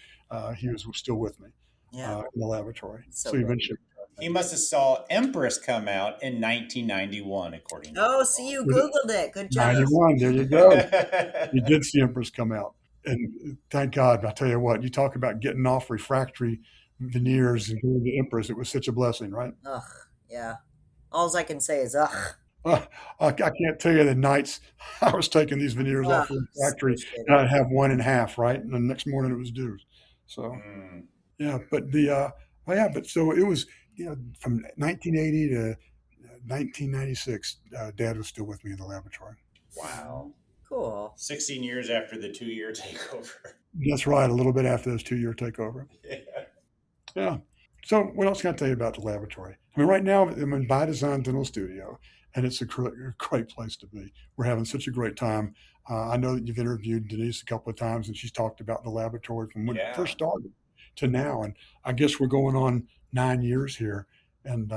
he was still with me in the laboratory. So eventually. He must have saw Empress come out in 1991, according to Oh, see, you Googled it. Good job. 91, there you go. You did see Empress come out. And thank God, I tell you what, you talk about getting off refractory veneers and going to Empress. It was such a blessing, right? Ugh, yeah. All I can say is ugh. I can't tell you the nights I was taking these veneers off the refractory, and I'd have 1 1/2, right? And the next morning it was due. So, yeah, but but so it was, from 1980 to 1996, Dad was still with me in the laboratory. Wow. Cool. 16 years after the 2-year takeover. That's right, a little bit after this 2-year takeover. Yeah. So what else can I tell you about the laboratory? I mean, right now I'm in By Design Dental Studio, and it's a great place to be. We're having such a great time. I know that you've interviewed Denise a couple of times, and she's talked about the laboratory from when it first started to now. And I guess we're going on 9 years here, and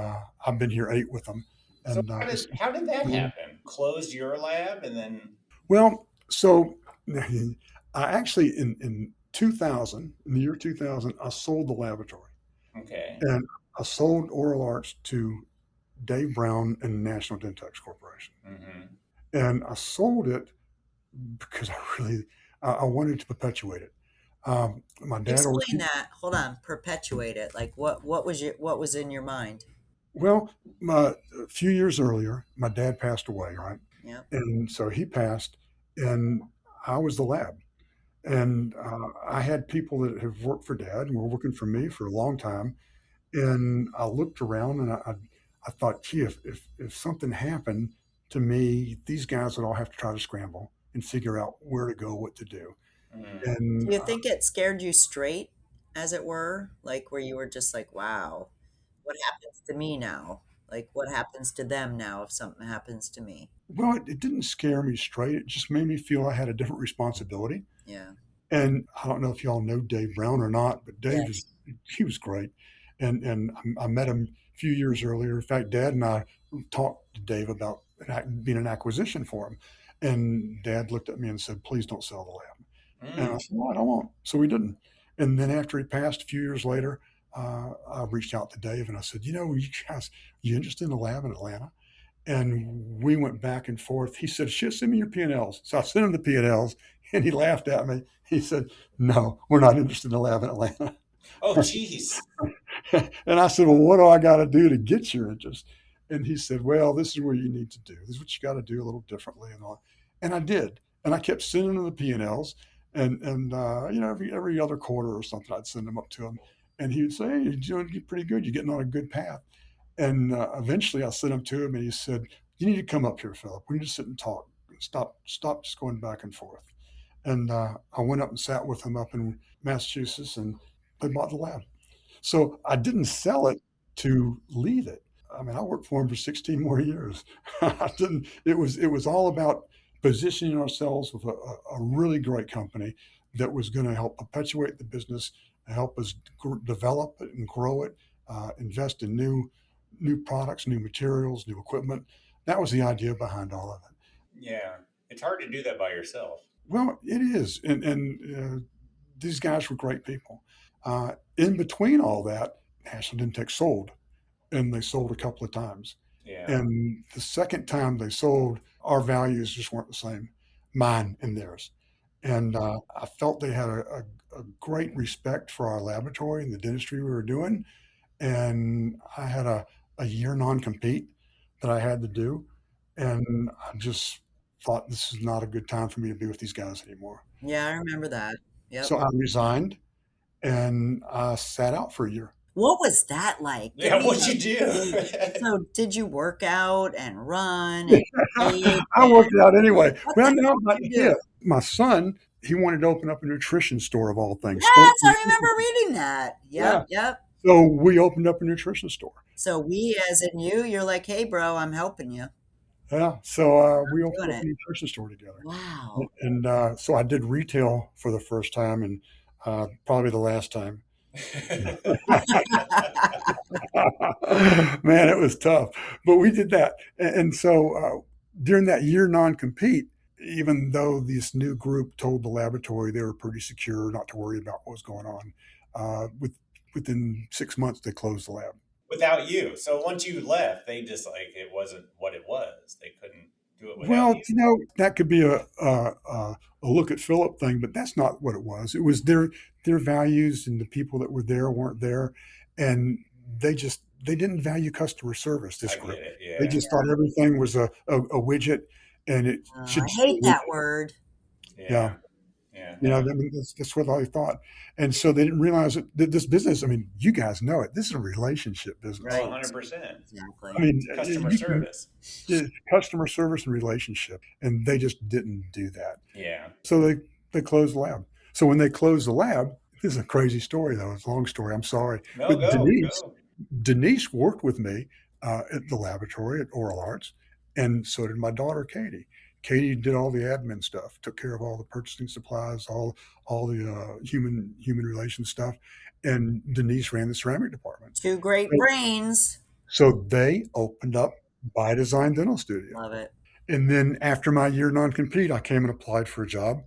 I've been here 8 with them. And so how did that happen? Closed your lab and then? Well, so I actually, in 2000, in the year 2000, I sold the laboratory. Okay. And I sold Oral Arts to Dave Brown and National Dentex Corporation. And I sold it because I wanted to perpetuate it. My dad explain that. Hold on, perpetuate it. Like what was in your mind? Well, a few years earlier, my dad passed away, right? Yeah. And so he passed, and I was the lab. And I had people that have worked for Dad and were working for me for a long time. And I looked around and I thought, gee, if something happened to me, these guys would all have to try to scramble and figure out where to go, what to do. And do you think it scared you straight, as it were? Like where you were just like, wow, what happens to me now? Like what happens to them now if something happens to me? Well, it didn't scare me straight. It just made me feel I had a different responsibility. Yeah. And I don't know if y'all know Dave Brown or not, but Dave he was great. And I met him a few years earlier. In fact, Dad and I talked to Dave about being an acquisition for him. And Dad looked at me and said, please don't sell the lab. And I said, no, I don't want. So we didn't. And then after he passed a few years later, I reached out to Dave and I said, you guys, you interested in a lab in Atlanta? And we went back and forth. He said, shit, send me your P&Ls. So I sent him the P&Ls and he laughed at me. He said, no, we're not interested in a lab in Atlanta. Oh, geez. And I said, well, what do I got to do to get your interest? And he said, well, this is where you need to do. This is what you got to do a little differently and all. And I did. And I kept sending him the P&Ls. And every other quarter or something, I'd send them up to him. And he would say, hey, you're doing pretty good. You're getting on a good path. And eventually I sent him to him and he said, you need to come up here, Phillip. We need to sit and talk. Stop just going back and forth. And I went up and sat with him up in Massachusetts and they bought the lab. So I didn't sell it to leave it. I mean, I worked for him for 16 more years. It was all about positioning ourselves with a really great company that was going to help perpetuate the business, help us develop it and grow it, invest in new products, new materials, new equipment. That was the idea behind all of it. Yeah. It's hard to do that by yourself. Well, it is. And these guys were great people. In between all that, National Dentex sold, and they sold a couple of times. Yeah. And the second time they sold, our values just weren't the same, mine and theirs. And I felt they had a great respect for our laboratory and the dentistry we were doing. And I had a year non-compete that I had to do. And I just thought this is not a good time for me to be with these guys anymore. Yeah, I remember that. Yep. So I resigned and I sat out for a year. What was that like? Yeah, what'd you do? So did you work out and run? And I worked it out anyway. Well, my son, he wanted to open up a nutrition store of all things. Yes, I remember reading that. Yep. So we opened up a nutrition store. So we, as in you're like, hey, bro, I'm helping you. Yeah. So we opened up a nutrition store together. Wow. And so I did retail for the first time and probably the last time. Man, it was tough, but we did that. And so during that year non-compete, even though this new group told the laboratory they were pretty secure, not to worry about what was going on, within 6 months they closed the lab. Without you. So once you left, they just like it wasn't what it was. They couldn't do it without Well, you. that could be a look at Phillip thing, but that's not what it was. It was their values, and the people that were there weren't there, and they didn't value customer service. This I group, get it. they Yeah. just thought everything was a widget, and it should I stay hate that word. Yeah. Yeah. I mean, that's what I thought. And so they didn't realize that this business, I mean, you guys know it. This is a relationship business. Oh, 100%. Exactly. I mean, Customer service. Customer service and relationship. And they just didn't do that. Yeah. So they closed the lab. So when they closed the lab, this is a crazy story, though. It's a long story. I'm sorry. No, But go. Denise worked with me at the laboratory at Oral Arts, and so did my daughter, Katie. Katie did all the admin stuff, took care of all the purchasing supplies, all the human relations stuff, and Denise ran the ceramic department. Two great brains. So they opened up By Design Dental Studio. Love it. And then after my year non-compete, I came and applied for a job.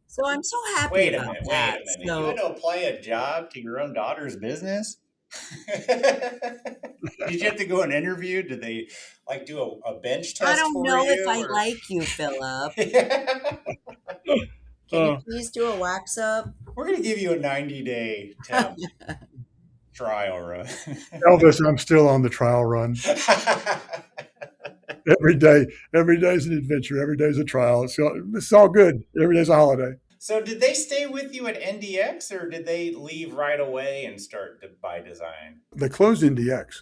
So I'm so happy Wait a about minute. that. You So had to apply a job to your own daughter's business? Did you have to go and interview? Did they like do a bench test? I don't for know you, if I or- like you, Phillip. Can you please do a wax up? We're going to give you a 90-day temp trial run. Elvis, I'm still on the trial run. Every day is an adventure. Every day is a trial. It's all good. Every day's a holiday. So did they stay with you at NDX, or did they leave right away and start By Design? They closed NDX.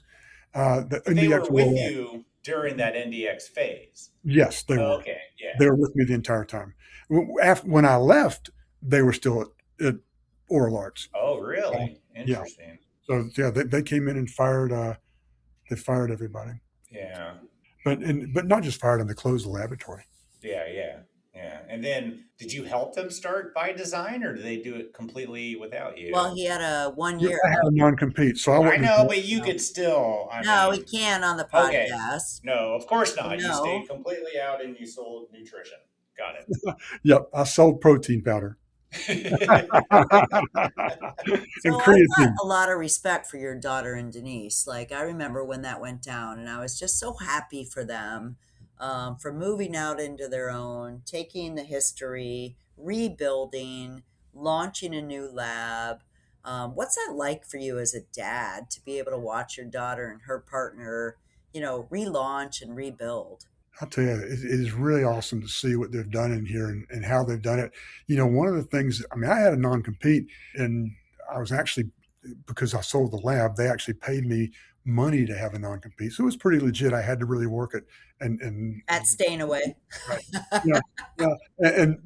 They NDX were with you during that NDX phase. Yes, they were. Okay, yeah. They were with me the entire time. When I left, they were still at Oral Arts. Oh, really? Interesting. So yeah, they came in and fired. They fired everybody. Yeah. But not just fired them. They closed the laboratory. Yeah. And then, did you help them start By Design, or did they do it completely without you? Well, he had a 1 year. I had a non-compete, so I I wouldn't. know, but you could still. No, mean, he can on the Okay. podcast. No, of course not. You No. stayed completely out and you sold nutrition. Got it. Yep, I sold protein powder. And So I've creatine. got a lot of respect for your daughter and Denise. Like, I remember when that went down, and I was just so happy for them, for moving out into their own, taking the history, rebuilding, launching a new lab. What's that like for you as a dad to be able to watch your daughter and her partner, relaunch and rebuild? I'll tell you, it is really awesome to see what they've done in here and how they've done it. One of the things, I mean, I had a non-compete, and I was actually, because I sold the lab, they actually paid me money to have a non-compete. So it was pretty legit. I had to really work it and At staying away. yeah.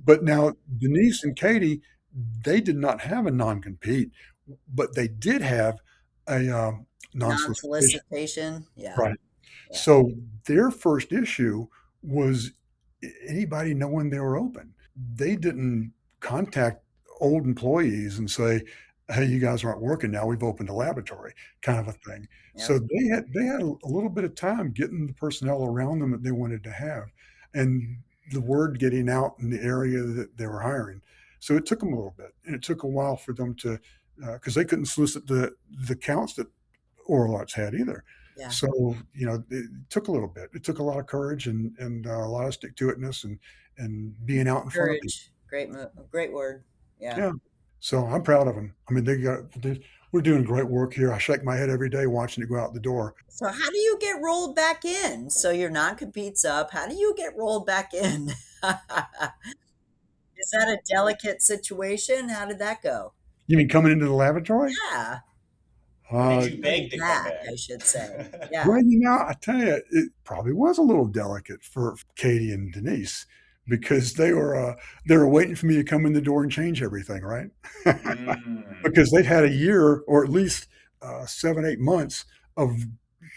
But now Denise and Katie, they did not have a non-compete, but they did have a non-solicitation. Non-solicitation. Yeah. Right. Yeah. So their first issue was anybody knowing they were open. They didn't contact old employees and say, "Hey, you guys aren't working now. We've opened a laboratory," kind of a thing. Yep. So they had a little bit of time getting the personnel around them that they wanted to have, and the word getting out in the area that they were hiring. So it took them a little bit, and it took a while for them to, because they couldn't solicit the counts that Oral Arts had either. Yeah. So, it took a little bit. It took a lot of courage and a lot of stick-to-itness and being out in front of people. Great word. Yeah. Yeah. So I'm proud of them. I mean, we're doing great work here. I shake my head every day watching it go out the door. So how do you get rolled back in? So your non-compete's up. How do you get rolled back in? Is that a delicate situation? How did that go? You mean coming into the laboratory? Yeah. Did you beg to come That, back? I should say. Yeah. Well, I tell you, it probably was a little delicate for Katie and Denise because they were waiting for me to come in the door and change everything, right? Because they'd had a year or at least 7-8 months of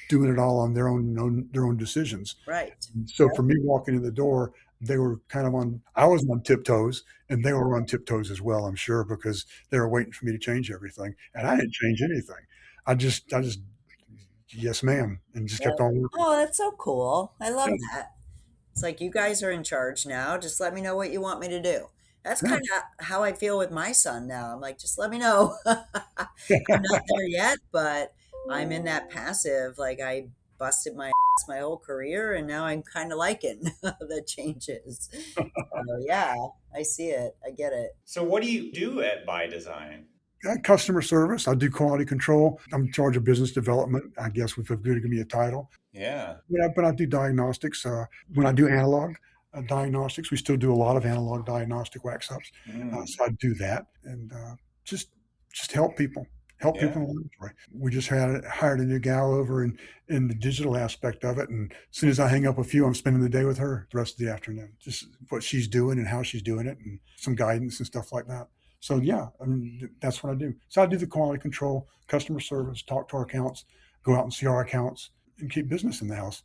doing it all on their own decisions. Right. So for me walking in the door, they were kind of I was on tiptoes, and they were on tiptoes as well, I'm sure, because they were waiting for me to change everything, and I didn't change anything. I just yes, ma'am, and just kept on working. Oh, that's so cool. I love that. It's like, you guys are in charge now. Just let me know what you want me to do. That's Yeah. kind of how I feel with my son now. I'm like, just let me know. I'm not there yet, but I'm in that passive. Like, I busted my ass my whole career, and now I'm kind of liking the changes. So, yeah, I see it. I get it. So what do you do at By Design? Customer service. I do quality control. I'm in charge of business development. I guess if good, give me a title. Yeah. Yeah, but I do diagnostics. When I do analog diagnostics, we still do a lot of analog diagnostic wax ups. So I do that and just help people. Help people in the laboratory. We just hired a new gal over in the digital aspect of it, and as soon as I hang up a few, I'm spending the day with her the rest of the afternoon. Just what she's doing and how she's doing it, and some guidance and stuff like that. So yeah, I mean, that's what I do. So I do the quality control, customer service, talk to our accounts, go out and see our accounts, and keep business in the house.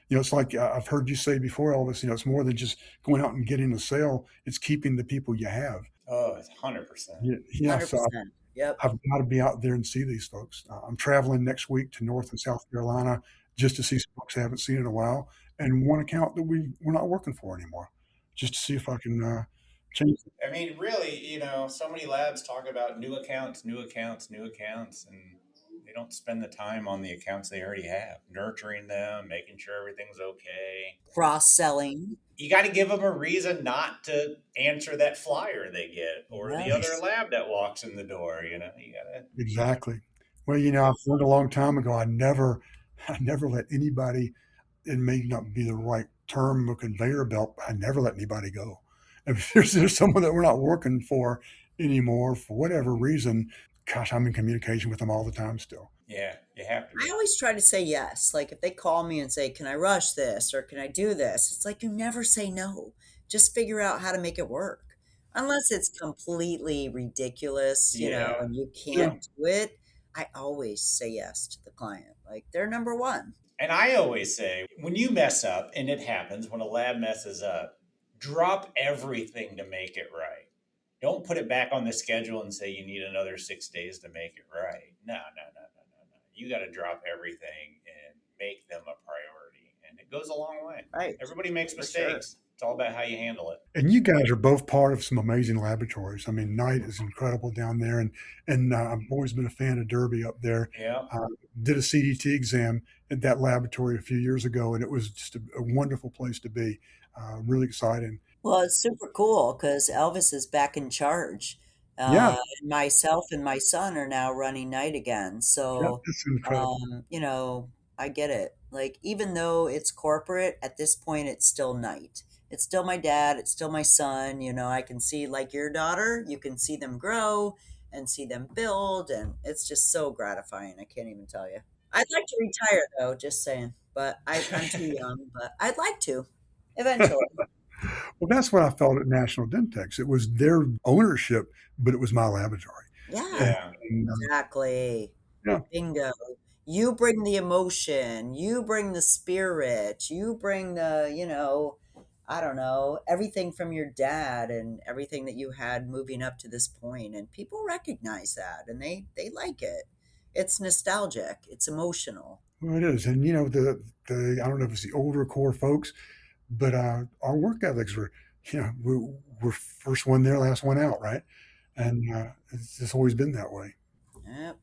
It's like I've heard you say before, Elvis. It's more than just going out and getting a sale. It's keeping the people you have. Oh, it's 100%. Yeah. 100%. So Yep. I've got to be out there and see these folks. I'm traveling next week to North and South Carolina just to see some folks I haven't seen in a while, and one account that we're not working for anymore, just to see if I can change it. I mean, really, so many labs talk about new accounts, and they don't spend the time on the accounts they already have, nurturing them, making sure everything's okay. Cross-selling. You got to give them a reason not to answer that flyer they get, or the other lab that walks in the door. You got to. Exactly. Well, I've learned a long time ago. I never let anybody, it may not be the right term, a conveyor belt, but I never let anybody go. If there's someone that we're not working for anymore for whatever reason, gosh, I'm in communication with them all the time still. Yeah, you have to. I always try to say yes. Like, if they call me and say, can I rush this or can I do this? It's like, you never say no. Just figure out how to make it work. Unless it's completely ridiculous, and you can't do it. I always say yes to the client. Like, they're number one. And I always say, when you mess up, and it happens, when a lab messes up, drop everything to make it right. Don't put it back on the schedule and say you need another 6 days to make it right. No. You got to drop everything and make them a priority. And it goes a long way. Right. Everybody makes mistakes. Sure. It's all about how you handle it. And you guys are both part of some amazing laboratories. I mean, Knight is incredible down there. And I've always been a fan of Derby up there. Yeah. Did a CDT exam at that laboratory a few years ago, and it was just a wonderful place to be. Really exciting. Well, it's super cool because Elvis is back in charge. Yeah. Myself and my son are now running Knight again. So, that's incredible. I get it. Like, even though it's corporate, at this point, it's still Knight. It's still my dad. It's still my son. I can see, like your daughter, you can see them grow and see them build. And it's just so gratifying. I can't even tell you. I'd like to retire, though, just saying. But I'm too young. But I'd like to eventually. Well, that's what I felt at National Dentex. It was their ownership, but it was my laboratory. Yeah. Exactly. Yeah. Bingo. You bring the emotion. You bring the spirit. You bring the, I don't know, everything from your dad and everything that you had moving up to this point. And people recognize that and they like it. It's nostalgic. It's emotional. Well, it is. And, the I don't know if it's the older core folks, but our work ethics were, we're first one there, last one out, right? And it's just always been that way. Yep.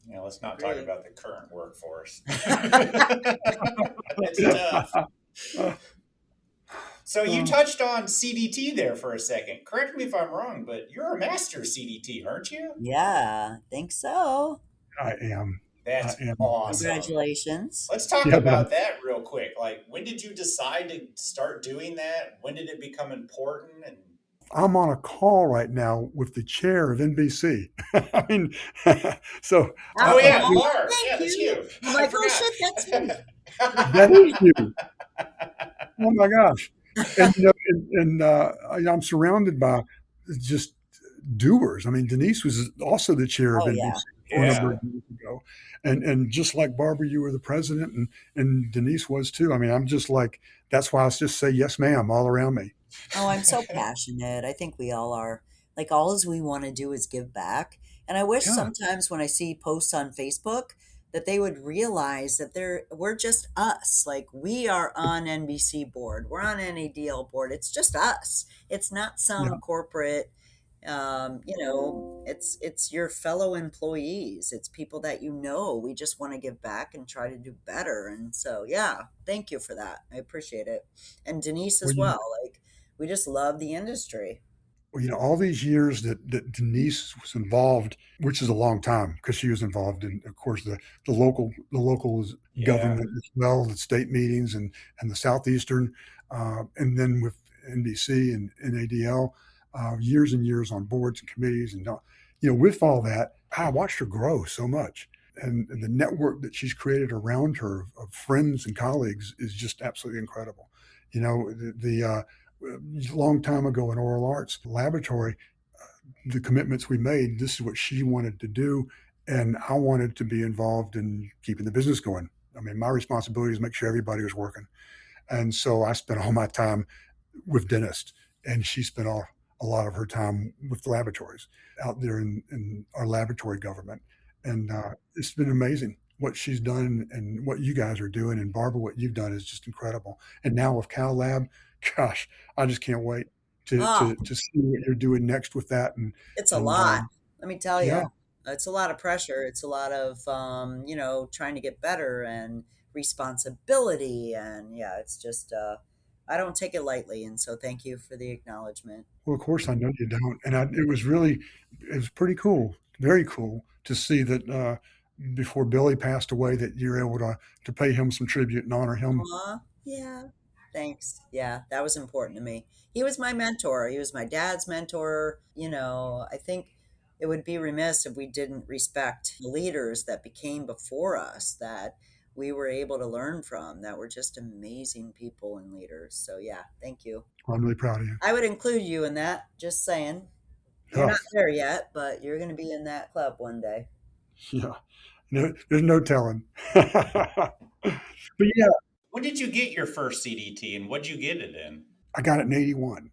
Yeah, let's not talk about the current workforce. It's tough. So you touched on CDT there for a second. Correct me if I'm wrong, but you're a master CDT, aren't you? Yeah, I think so. I am. That's awesome. Congratulations. Let's talk about that real quick. Like, when did you decide to start doing that? When did it become important? And I'm on a call right now with the chair of NBC. I mean, so. Oh, yeah, you are. Yeah, that's you. I'm like, oh, shit, that's me. That is you. Oh, my gosh. And I'm surrounded by just doers. I mean, Denise was also the chair of NBC a number of years ago. And just like Barbara, you were the president, and Denise was too. I mean, I'm just like, that's why I just say, yes, ma'am, all around me. Oh, I'm so passionate. I think we all are. Like, all we want to do is give back. And I wish sometimes when I see posts on Facebook, that they would realize that we're just us. Like, we are on NBC board, we're on NADL board. It's just us. It's not some corporate, it's your fellow employees. It's people that we just want to give back and try to do better. And so, yeah, thank you for that. I appreciate it. And Denise as well. Like, we just love the industry. Well, all these years that Denise was involved, which is a long time, because she was involved in, of course, the local government as well, the state meetings and the Southeastern, and then with NBC and NADL, years and years on boards and committees. And, with all that, I watched her grow so much. And the network that she's created around her of friends and colleagues is just absolutely incredible. The long time ago in oral arts laboratory, the commitments we made, this is what she wanted to do. And I wanted to be involved in keeping the business going. I mean, my responsibility is make sure everybody was working. And so I spent all my time with dentists, and she spent a lot of her time with the laboratories out there in our laboratory government. And it's been amazing what she's done and what you guys are doing. And Barbara, what you've done is just incredible. And now with Cal Lab, gosh, I just can't wait to see what you're doing next with that. And it's a lot. Let me tell you, it's a lot of pressure. It's a lot of, trying to get better and responsibility. And it's just, I don't take it lightly. And so thank you for the acknowledgement. Well, of course I know you don't. And it was pretty cool, very cool to see that before Billy passed away, that you're able to pay him some tribute and honor him. Yeah. Thanks. Yeah, that was important to me. He was my mentor. He was my dad's mentor. I think it would be remiss if we didn't respect the leaders that became before us, that we were able to learn from, that were just amazing people and leaders. So, yeah, thank you. Well, I'm really proud of you. I would include you in that, just saying. You're not there yet, but you're going to be in that club one day. Yeah. No, there's no telling. But yeah. When did you get your first CDT, and what did you get it in? I got it in 81.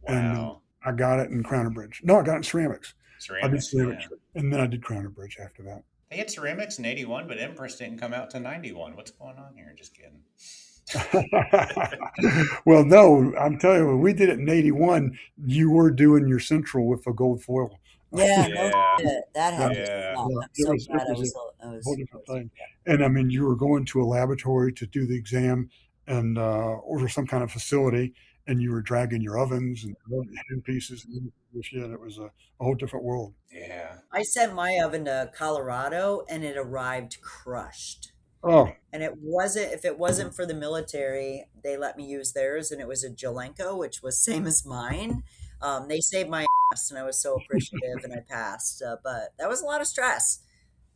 Wow. And I got it in Crown and Bridge. No, I got it in ceramics. Ceramics, I did ceramics, and then I did Crown and Bridge after that. They had ceramics in 81, but Empress didn't come out to 91. What's going on here? Just kidding. Well, no, I'm telling you, when we did it in 81, you were doing your central with a gold foil. That happened. It was a whole different thing. And I mean, you were going to a laboratory to do the exam and or some kind of facility, and you were dragging your ovens and hand pieces and it was a whole different world. Yeah. I sent my oven to Colorado, and it arrived crushed. Oh. And if it wasn't for the military, they let me use theirs, and it was a Jelenko, which was same as mine. They saved my ass, and I was so appreciative, and I passed. But that was a lot of stress.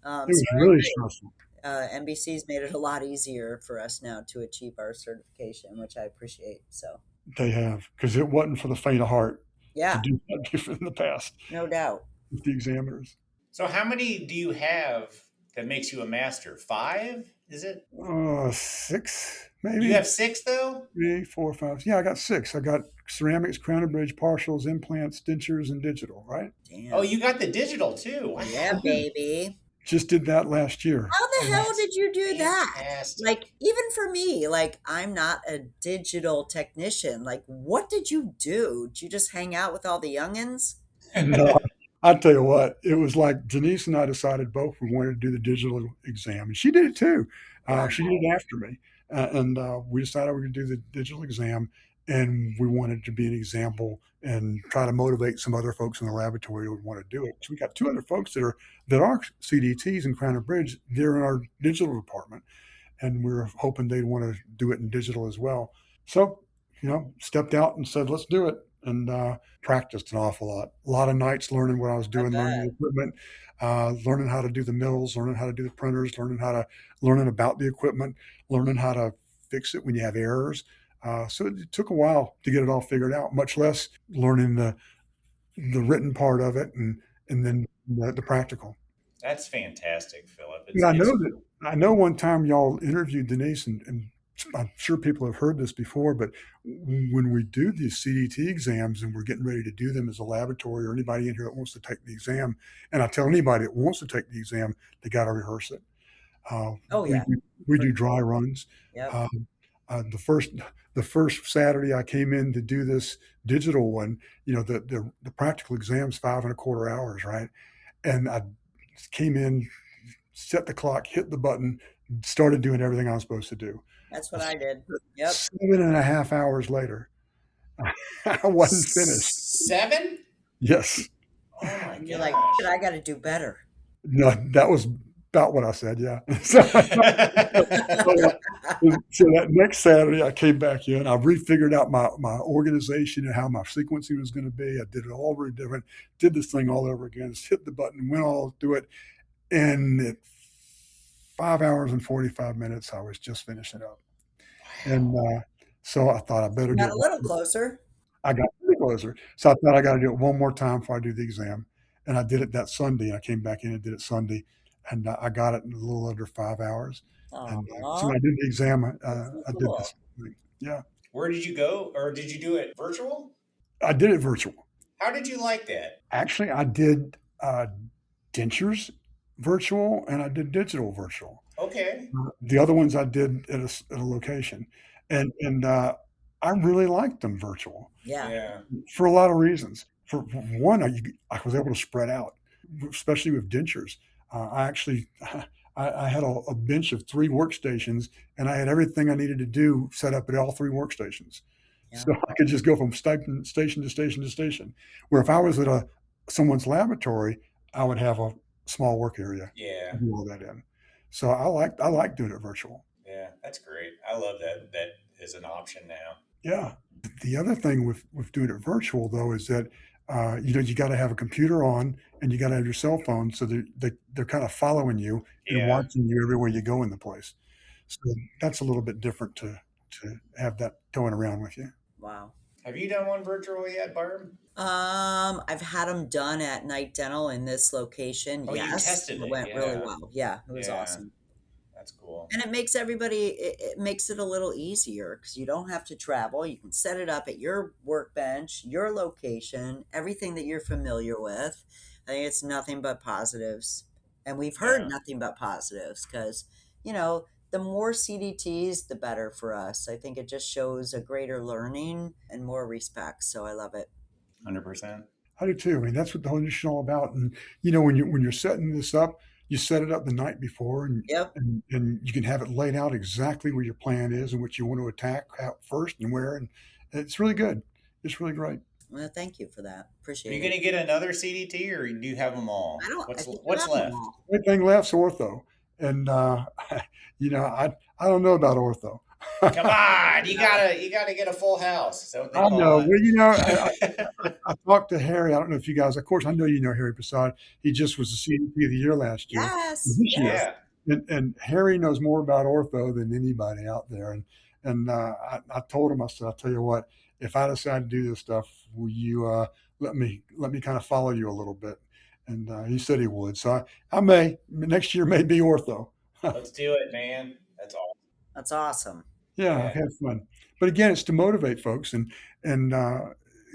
It was really stressful. NBC's made it a lot easier for us now to achieve our certification, which I appreciate. So they have, because it wasn't for the faint of heart. Yeah, to do that different in the past. No doubt. With the examiners. So how many do you have that makes you a master? 5? Is it? 6, maybe. You have 6 though? 3, 4, 5. Yeah, I got 6. I got ceramics, crown and bridge, partials, implants, dentures, and digital. Right? Damn. Oh, you got the digital too. Yeah, baby. Just did that last year. How the hell did you do that? Like, even for me, like, I'm not a digital technician. Like, what did you do? Did you just hang out with all the youngins? No, I'll tell you what, it was like Denise and I decided both we wanted to do the digital exam, and she did it too. She did it after me, and we decided we were going to do the digital exam, and we wanted to be an example and try to motivate some other folks in the laboratory who would want to do it. So we got 2 other folks that are CDTs in Crown and Bridge. They're in our digital department, and we're hoping they'd want to do it in digital as well. So, stepped out and said, let's do it, and practiced an awful lot. A lot of nights learning what I was doing, learning the equipment, learning how to do the mills, learning how to do the printers, learning about the equipment, learning how to fix it when you have errors. So it took a while to get it all figured out, much less learning the written part of it and then the practical. That's fantastic, Phillip. I know one time y'all interviewed Denise, and I'm sure people have heard this before, but when we do these CDT exams and we're getting ready to do them as a laboratory or anybody in here that wants to take the exam, and I tell anybody that wants to take the exam, they got to rehearse it. Oh, we yeah. we do dry runs. Yep. The first Saturday I came in to do this digital one, the practical exam's 5.25 hours, right? And I came in, set the clock, hit the button, started doing everything I was supposed to do. That's what I did. Yep. 7.5 hours later, I wasn't finished. 7? Yes. Oh my You're gosh. like, "Shit, I got to do better." No, that was about what I said. Yeah. So that next Saturday, I came back in. I refigured out my organization and how my sequencing was going to be. I did it all very different. Did this thing all over again. Just hit the button, went all through it, and at 5 hours and 45 minutes, I was just finishing up. And so I thought I better Got do a it. little closer. I got pretty closer. So I thought I got to do it one more time before I do the exam. And I did it that Sunday. I came back in and did it Sunday, and I got it in a little under 5 hours. And so when I did the exam, I did Cool. this thing. Yeah. Where did you go, or did you do it virtual? I did it virtual. How did you like that? Actually, I did dentures virtual, and I did digital virtual. Okay. The other ones I did at a location, and I really liked them virtual. Yeah. For a lot of reasons. For one, I was able to spread out, especially with dentures. I actually I had a bench of 3 workstations, and I had everything I needed to do set up at all 3 workstations. Yeah. So I could just go from station to station to station. Where if I was at someone's laboratory, I would have a small work area Yeah. to do all that in. So I like doing it virtual. Yeah, that's great. I love that is an option now. Yeah. The other thing with doing it virtual, though, is that you got to have a computer on, and you got to have your cell phone, so they're kind of following you and watching you everywhere you go in the place. So that's a little bit different to have that going around with you. Wow. Have you done one virtual yet, Barb? I've had them done at Night Dental in this location. Oh, you yes, tested it. went really well. Yeah, it was awesome. That's cool. And it makes it makes it a little easier because you don't have to travel. You can set it up at your workbench, your location, everything that you're familiar with. I think it's nothing but positives. And we've heard nothing but positives because, the more CDTs, the better for us. I think it just shows a greater learning and more respect. So I love it. 100%. I do too. I mean, that's what the whole industry is all about. And when you're setting this up, you set it up the night before, and you can have it laid out exactly where your plan is and what you want to attack out first and where. And it's really good. It's really great. Well, thank you for that. Appreciate it. Are you going to get another CDT, or do you have them all? What's left? Everything left's ortho. And, I don't know about ortho. Come on, you gotta get a full house. Is that what they call know. it? Well, I talked to Harry. I don't know if you guys, of course, I know you know Harry Prasad. He just was the CDP of the year last year. Yes. Yeah. And Harry knows more about ortho than anybody out there. And I told him, I said, I'll tell you what, if I decide to do this stuff, will you let me kind of follow you a little bit? And he said he would. So I may, next year may be ortho. Let's do it, man. That's awesome. That's awesome. Yeah, I've had fun. But again, it's to motivate folks and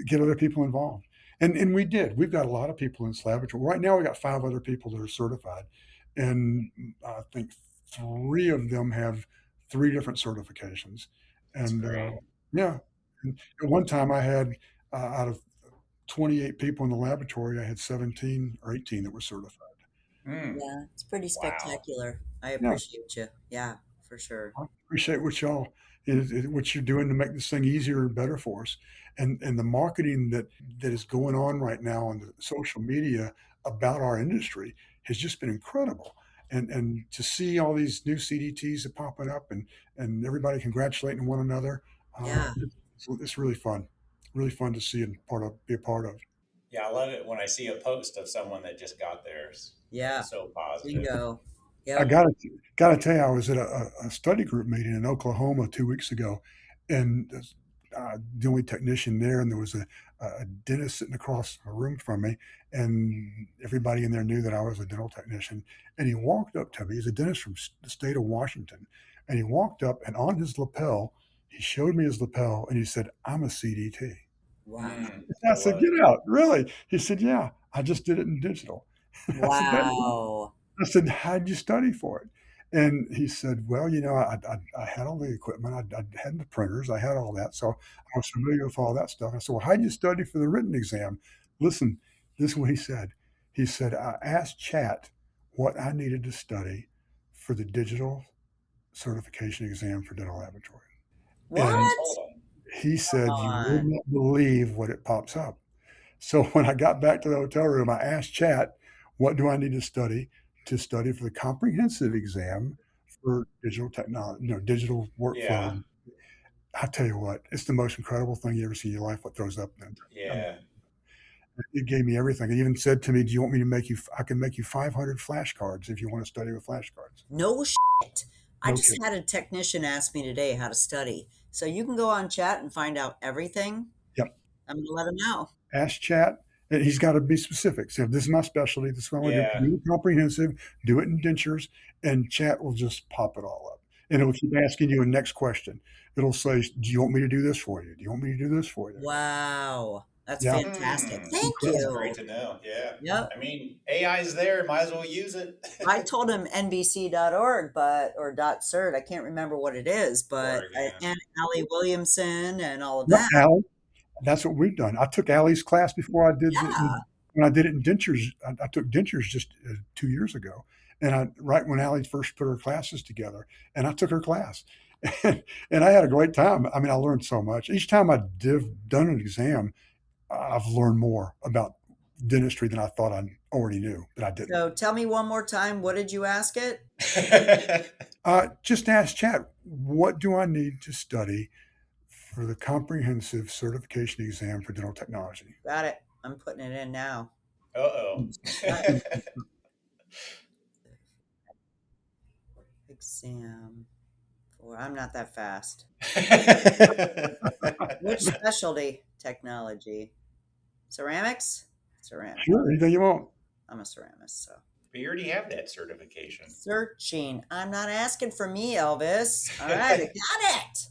get other people involved. And we did. We've got a lot of people in this laboratory. Right now, we got 5 other people that are certified. And I think 3 of them have 3 different certifications. And and at one time I had, out of 28 people in the laboratory, I had 17 or 18 that were certified. Yeah, it's pretty spectacular. I appreciate you. Yeah, for sure. I appreciate what you're doing to make this thing easier and better for us. And the marketing that is going on right now on the social media about our industry has just been incredible. And to see all these new CDTs that popping up and everybody congratulating one another, it's really fun. Really fun to see and be a part of. Yeah, I love it when I see a post of someone that just got theirs. Yeah. It's so positive. Bingo. I gotta tell you, I was at a study group meeting in Oklahoma 2 weeks ago, and the only technician there, and there was a dentist sitting across a room from me, and everybody in there knew that I was a dental technician. And he walked up to me. He's a dentist from the state of Washington, and he walked up, and on his lapel, he showed me his lapel, and he said, "I'm a CDT." Wow. I said, "Get out, really?" He said, "Yeah, I just did it in digital." Wow. I said, "How'd you study for it?" And he said, well, I had all the equipment. I had the printers. I had all that. So I was familiar with all that stuff. I said, well, how did you study for the written exam? Listen, this is what he said. He said, I asked Chat what I needed to study for the digital certification exam for dental laboratory. What? And he said, you would not believe what it pops up. So when I got back to the hotel room, I asked Chat, what do I need to study for the comprehensive exam for digital technology, digital workflow? Yeah. I tell you what, it's the most incredible thing you ever see in your life, what throws up. Yeah. It gave me everything. It even said to me, do you want me to I can make you 500 flashcards if you want to study with flashcards. No shit. I No just kidding. had a technician ask me today how to study. So you can go on Chat and find out everything. Yep. I'm going to let him know. Ask Chat. And he's got to be specific. So this is my specialty. This is what I want to Yeah. do. Do it comprehensive, do it in dentures, and Chat will just pop it all up. And it'll keep asking you a next question. It'll say, do you want me to do this for you? Do you want me to do this for you? Wow. That's Yeah. fantastic. Thank That's you. great to know. Yeah. Yep. I mean, AI's there. Might as well use it. I told him NBC.org, or .cert. I can't remember what it is, but Org, yeah. and Allie Williamson and all of No, that. Allie, that's what we've done. I took Allie's class before I did Yeah. when I did it in dentures. I took dentures just 2 years ago, and right when Allie first put her classes together, and I took her class, and I had a great time. I mean, I learned so much. Each time I've done an exam, I've learned more about dentistry than I thought I already knew, but I didn't. So tell me one more time, what did you ask it? Just ask Chat, what do I need to study for the comprehensive certification exam for dental technology? Got it. I'm putting it in now. Uh-oh. Exam. I'm not that fast. Which specialty? Technology. Ceramics? Ceramics. Sure, anything you want. I'm a ceramist, so. But you already have that certification. Searching. I'm not asking for me, Elvis. All right, I got it.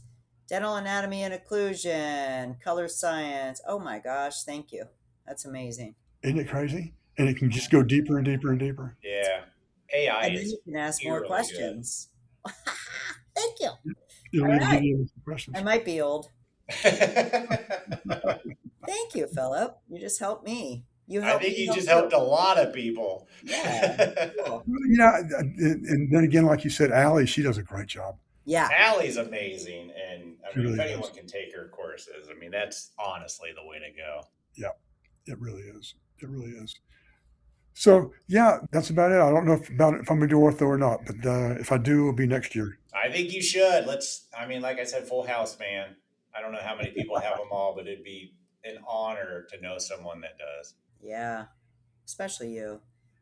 Dental anatomy and occlusion, color science. Oh my gosh, thank you. That's amazing. Isn't it crazy? And it can just go deeper and deeper and deeper. Yeah. AI And then is you can ask more eerily questions. Thank you. It'll All even right. give you some questions. I might be old. good. Thank you, Phillip. You just helped me. You I helped think me you help just you. helped a lot of people. Yeah. Cool. And then again, like you said, Allie, she does a great job. Yeah. Allie's amazing, and I She mean, really if anyone does. can take her courses, I mean, that's honestly the way to go. Yeah, it really is. It really is. So yeah, that's about it. I don't know if I'm going to do ortho or not, but if I do, it'll be next year. I think you should. I mean, like I said, full house, man. I don't know how many people have them all, but it'd be an honor to know someone that does. Yeah. Especially you.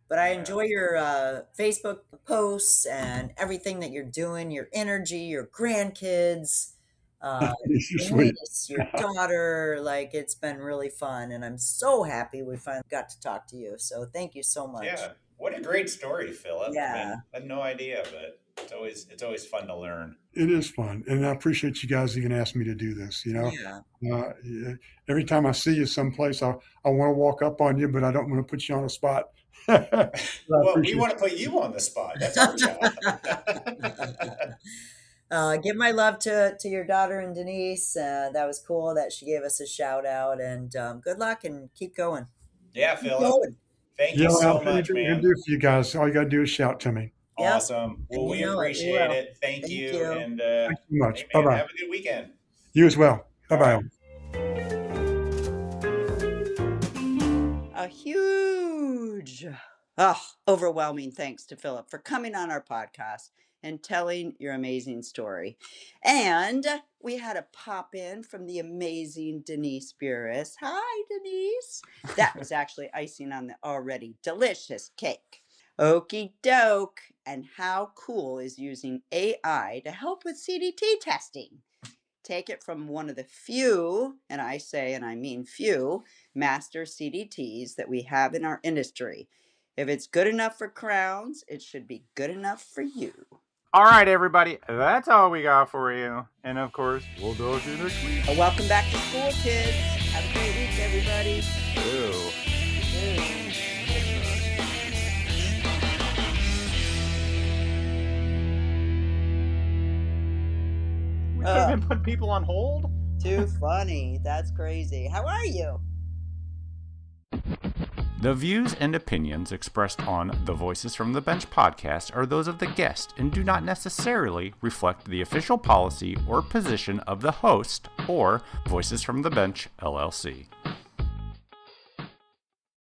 But I enjoy your Facebook posts and everything that you're doing, your energy, your grandkids, You're your sweet. niece, your daughter. Like, it's been really fun. And I'm so happy we finally got to talk to you. So thank you so much. Yeah. What a great story, Phillip. Yeah. I mean, I had no idea, but it's always fun to learn. It is fun, and I appreciate you guys even asking me to do this. Yeah. Every time I see you someplace, I want to walk up on you, but I don't want to put you on a spot. Well, we want to put you on the spot. That's our job. Give my love to your daughter and Denise. That was cool that she gave us a shout out, and good luck and keep going. Yeah, Keep Phillip. going. Thank you so much, Anything I can man. do for you guys, all you got to do is shout to me. Yep. Awesome. Well, And we you know it, we appreciate will. it. Thank you. And Thanks so much. hey, man, Bye-bye. have a good weekend. You as well. Bye-bye. A huge, overwhelming thanks to Phillip for coming on our podcast and telling your amazing story. And we had a pop in from the amazing Denise Burris. Hi, Denise. That was actually icing on the already delicious cake. Okie doke. And how cool is using AI to help with CDT testing? Take it from one of the few, and I say, and I mean few, master CDTs that we have in our industry. If it's good enough for crowns, it should be good enough for you. All right, everybody. That's all we got for you. And of course, we'll talk to you next week. Welcome back to school, kids. Have a great week, everybody. Ew. Ew. could have been putting people on hold. Too funny. That's crazy. How are you? The views and opinions expressed on the Voices from the Bench podcast are those of the guest and do not necessarily reflect the official policy or position of the host or Voices from the Bench, LLC.